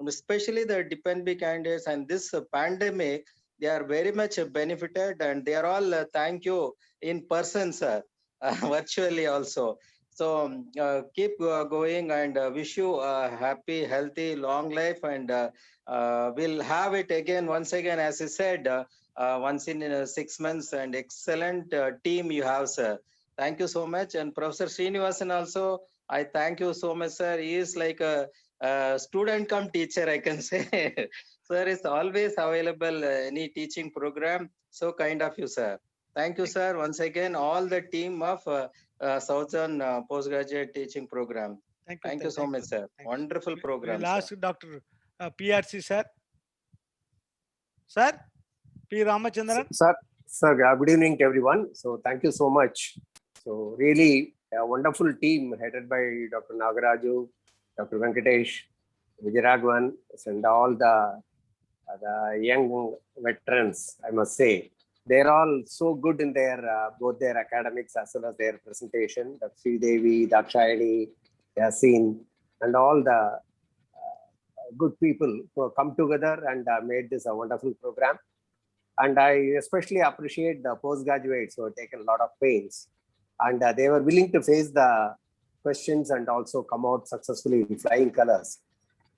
especially the dependent candidates. And this pandemic, they are very much benefited, and they are all thank you in person, sir, virtually also. So keep going, and wish you a happy, healthy, long life, and we'll have it again, once again, as I said, once in 6 months, and excellent team you have, sir. Thank you so much. And Professor Srinivasan also, I thank you so much, sir. He is like a student come teacher, I can say. Sir is always available, any teaching program. So kind of you, sir. Thank you, sir. Once again, all the team of Southern Postgraduate Teaching Program. Thank you so much, sir. Wonderful program. We'll ask Dr. PRC, sir. Sir, P. Ramachandran. Sir, good evening to everyone. So thank you so much. So really a wonderful team headed by Dr. Nagaraju, Dr. Venkatesh, Vijayaraghavan, and all the young veterans, I must say. They're all so good in their both their academics as well as their presentation. Dr. Sridevi, Dakshayani, Yasin, and all the good people who have come together and made this a wonderful program. And I especially appreciate the postgraduates who have taken a lot of pains, and they were willing to face the questions and also come out successfully in flying colors.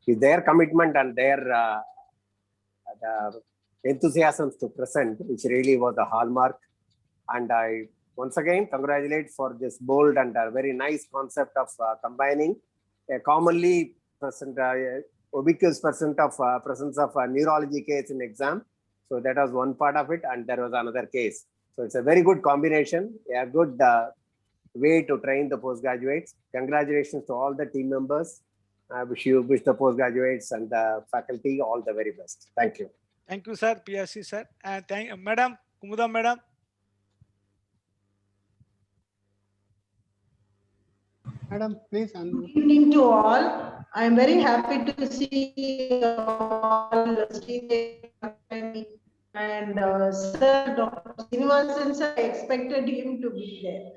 With their commitment and their the enthusiasm to present, which really was a hallmark. And I once again congratulate for this bold and very nice concept of combining a commonly present, ubiquitous presence of a neurology case in exam. So that was one part of it, and there was another case. So it's a very good combination, a good way to train the postgraduates. Congratulations to all the team members. I wish the postgraduates and the faculty all the very best. Thank you. Thank you, sir. PRC, sir. And thank Madam Kumudam, Madam. Madam, please. Good evening to all. I am very happy to see all and Sir Dr. Srinivasan, sir, I expected him to be there.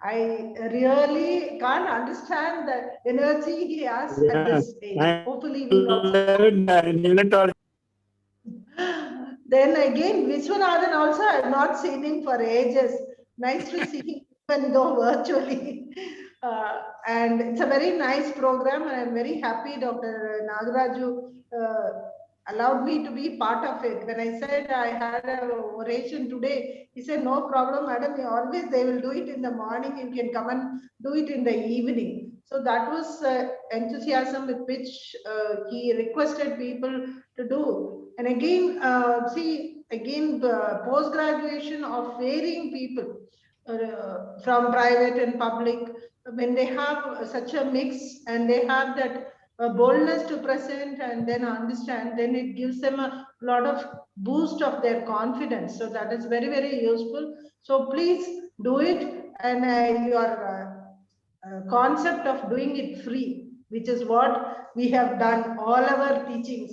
I really can't understand the energy he has at this stage. Hopefully, we also. Then again, Vishwanathan also, I have not seen him for ages. Nice to see him, even though virtually. And it's a very nice program, and I'm very happy Dr. Nagaraju allowed me to be part of it. When I said I had an oration today, he said, no problem, madam, they will do it in the morning. You can come and do it in the evening. So that was enthusiasm with which he requested people to do. And again, the post-graduation of varying people from private and public, when they have such a mix and they have that boldness to present and then understand, then it gives them a lot of boost of their confidence. So that is very, very useful. So please do it, and your concept of doing it free, which is what we have done all our teachings.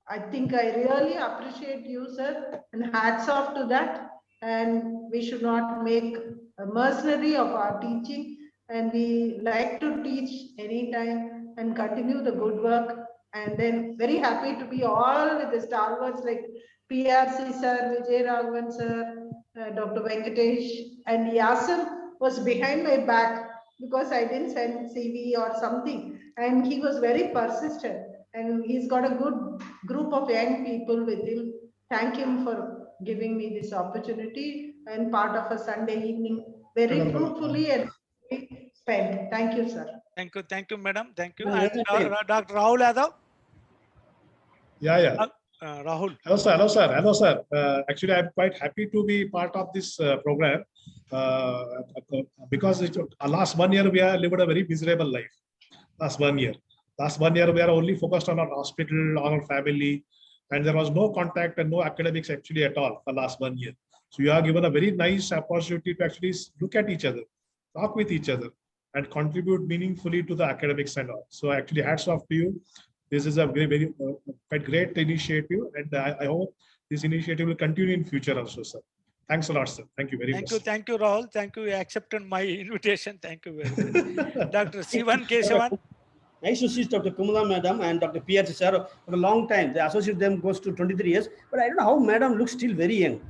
I think I really appreciate you, sir, and hats off to that. And we should not make a mercenary of our teaching, and we like to teach anytime and continue the good work. And then very happy to be all with the stalwarts like PRC sir, Vijayaraghavan sir, Dr. Venkatesh, and Yasin was behind my back because I didn't send CV or something, and he was very persistent, and he's got a good group of young people with him. Thank him for giving me this opportunity and part of a Sunday evening very fruitfully and spent. Thank you, sir. Thank you, madam. Thank you. And Dr. Rahul Yadav. Yeah. Rahul. Hello, sir. Actually, I'm quite happy to be part of this program because last 1 year we have lived a very miserable life. Last 1 year, we are only focused on our hospital, on our family, and there was no contact and no academics actually at all for last 1 year. So you are given a very nice opportunity to actually look at each other, talk with each other, and contribute meaningfully to the academics and all. So actually, hats off to you. This is a very quite great initiative, and I hope this initiative will continue in future also, sir. Thanks a lot, sir. Thank you very much. Thank you, Rahul. Thank you. You accepted my invitation. Thank you very much. Dr. Sivan Kesavan. Nice to see Dr. Kumula madam and Dr. PRC sir for a long time. The associate them goes to 23 years, but I don't know how madam looks still very young.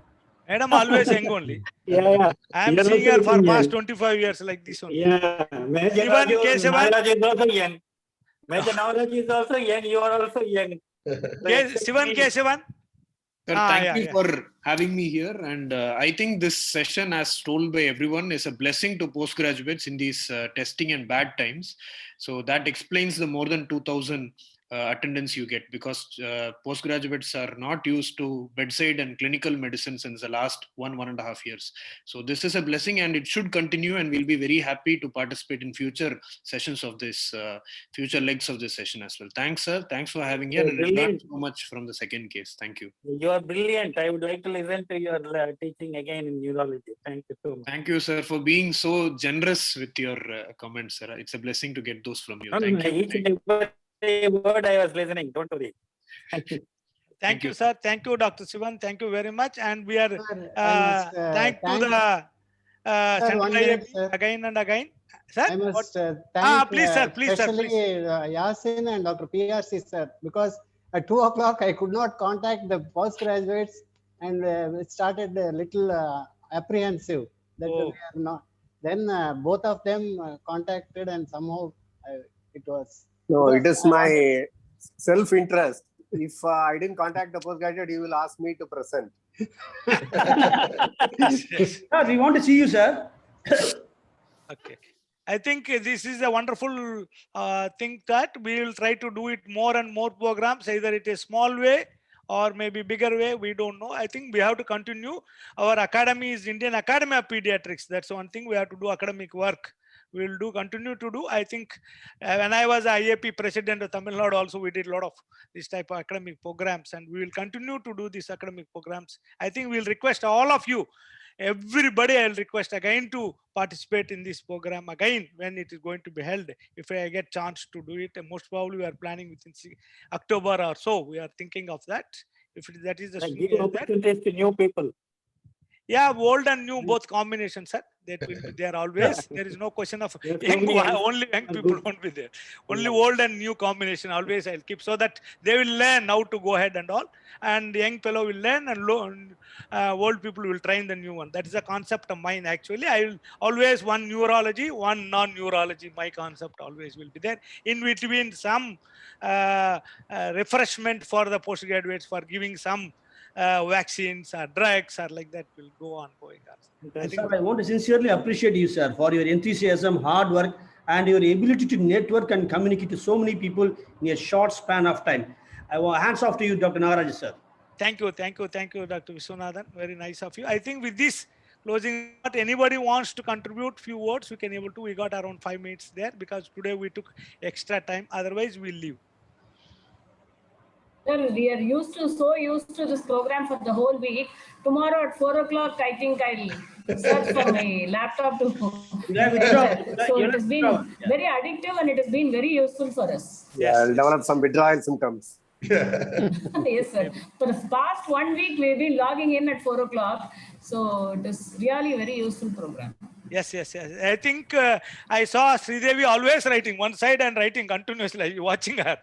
Madam always young only. Yeah. I am seeing her for past 25 years like this only. Yeah. Major Nagaraj is also young. Major Nagaraj is also young. You are also young. Sivan Kesavan. Sir, thank you for having me here. And I think this session, as told by everyone, is a blessing to postgraduates in these testing and bad times. So that explains the more than 2,000 attendance you get, because postgraduates are not used to bedside and clinical medicine since the last 1.5 years. So this is a blessing, and it should continue, and we'll be very happy to participate in future sessions of this, future legs of this session as well. Thanks, sir. Thanks for having me, and I learned so much from the second case. Thank you. You are brilliant. I would like to listen to your teaching again in neurology. Thank you so much. Thank you, sir, for being so generous with your comments, sir. It's a blessing to get those from you. Word I was listening. Don't worry. Thank you, sir. Thank you, Dr. Sivan. Thank you very much. And we are thank to the Central IAP again and again. Sir, I must thank please, sir. Please, sir. especially Yasin and Dr. PRC, sir, because at 2 o'clock I could not contact the postgraduates, and it started a little apprehensive that we are not. Then both of them contacted, and somehow it was. No, it is my self-interest. If I didn't contact the postgraduate, you will ask me to present. Sir, we want to see you, sir. Okay. I think this is a wonderful thing that we will try to do it more and more programs, either it is small way or maybe bigger way. We don't know. I think we have to continue. Our academy is Indian Academy of Pediatrics. That's one thing we have to do academic work. We will continue to do. I think when I was IAP president of Tamil Nadu also, we did a lot of this type of academic programs, and we will continue to do these academic programs. I think we'll request all of you, everybody, I'll request again to participate in this program again when it is going to be held. If I get chance to do it, most probably we are planning within October or so. We are thinking of that. If that is the give opportunities to new people. Yeah, old and new, both combinations, sir. That will be there always. There is no question of young, only young people won't be there. Only old and new combination always I'll keep, so that they will learn how to go ahead and all. And the young fellow will learn, and old people will train the new one. That is a concept of mine actually. I will always one neurology, one non-neurology. My concept always will be there. In between some refreshment for the postgraduates for giving some vaccines or drugs or like that will go on going on. Sir, I want to sincerely appreciate you, sir, for your enthusiasm, hard work, and your ability to network and communicate to so many people in a short span of time. I want hands off to you, Dr. Nagaraj, sir. Thank you, Dr. Viswanathan. Very nice of you. I think with this closing, if anybody wants to contribute few words, we can able to. We got around 5 minutes there because today we took extra time. Otherwise, we'll leave. Sir, we are so used to this program for the whole week. Tomorrow at 4 o'clock, I think I'll search for my laptop to. So it has been very addictive, and it has been very useful for us. Yeah, I'll develop some withdrawal symptoms. Yes, sir. For the past 1 week, we've been logging in at 4 o'clock. So it is really a very useful program. Yes. I think I saw Sridevi always writing one side and writing continuously, watching her.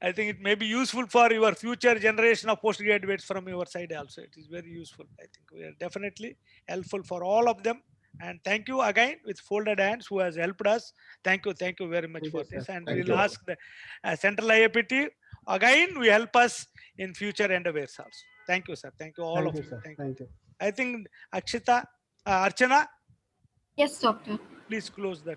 I think it may be useful for your future generation of postgraduates from your side also. It is very useful. I think we are definitely helpful for all of them. And thank you again with folded hands who has helped us. Thank you very much for this. And we'll ask the Central IAPT again, we help us in future endeavors also. Thank you, sir. Thank you all of you. Thank you. I think Akshita, Archana. Yes, doctor. Please close that.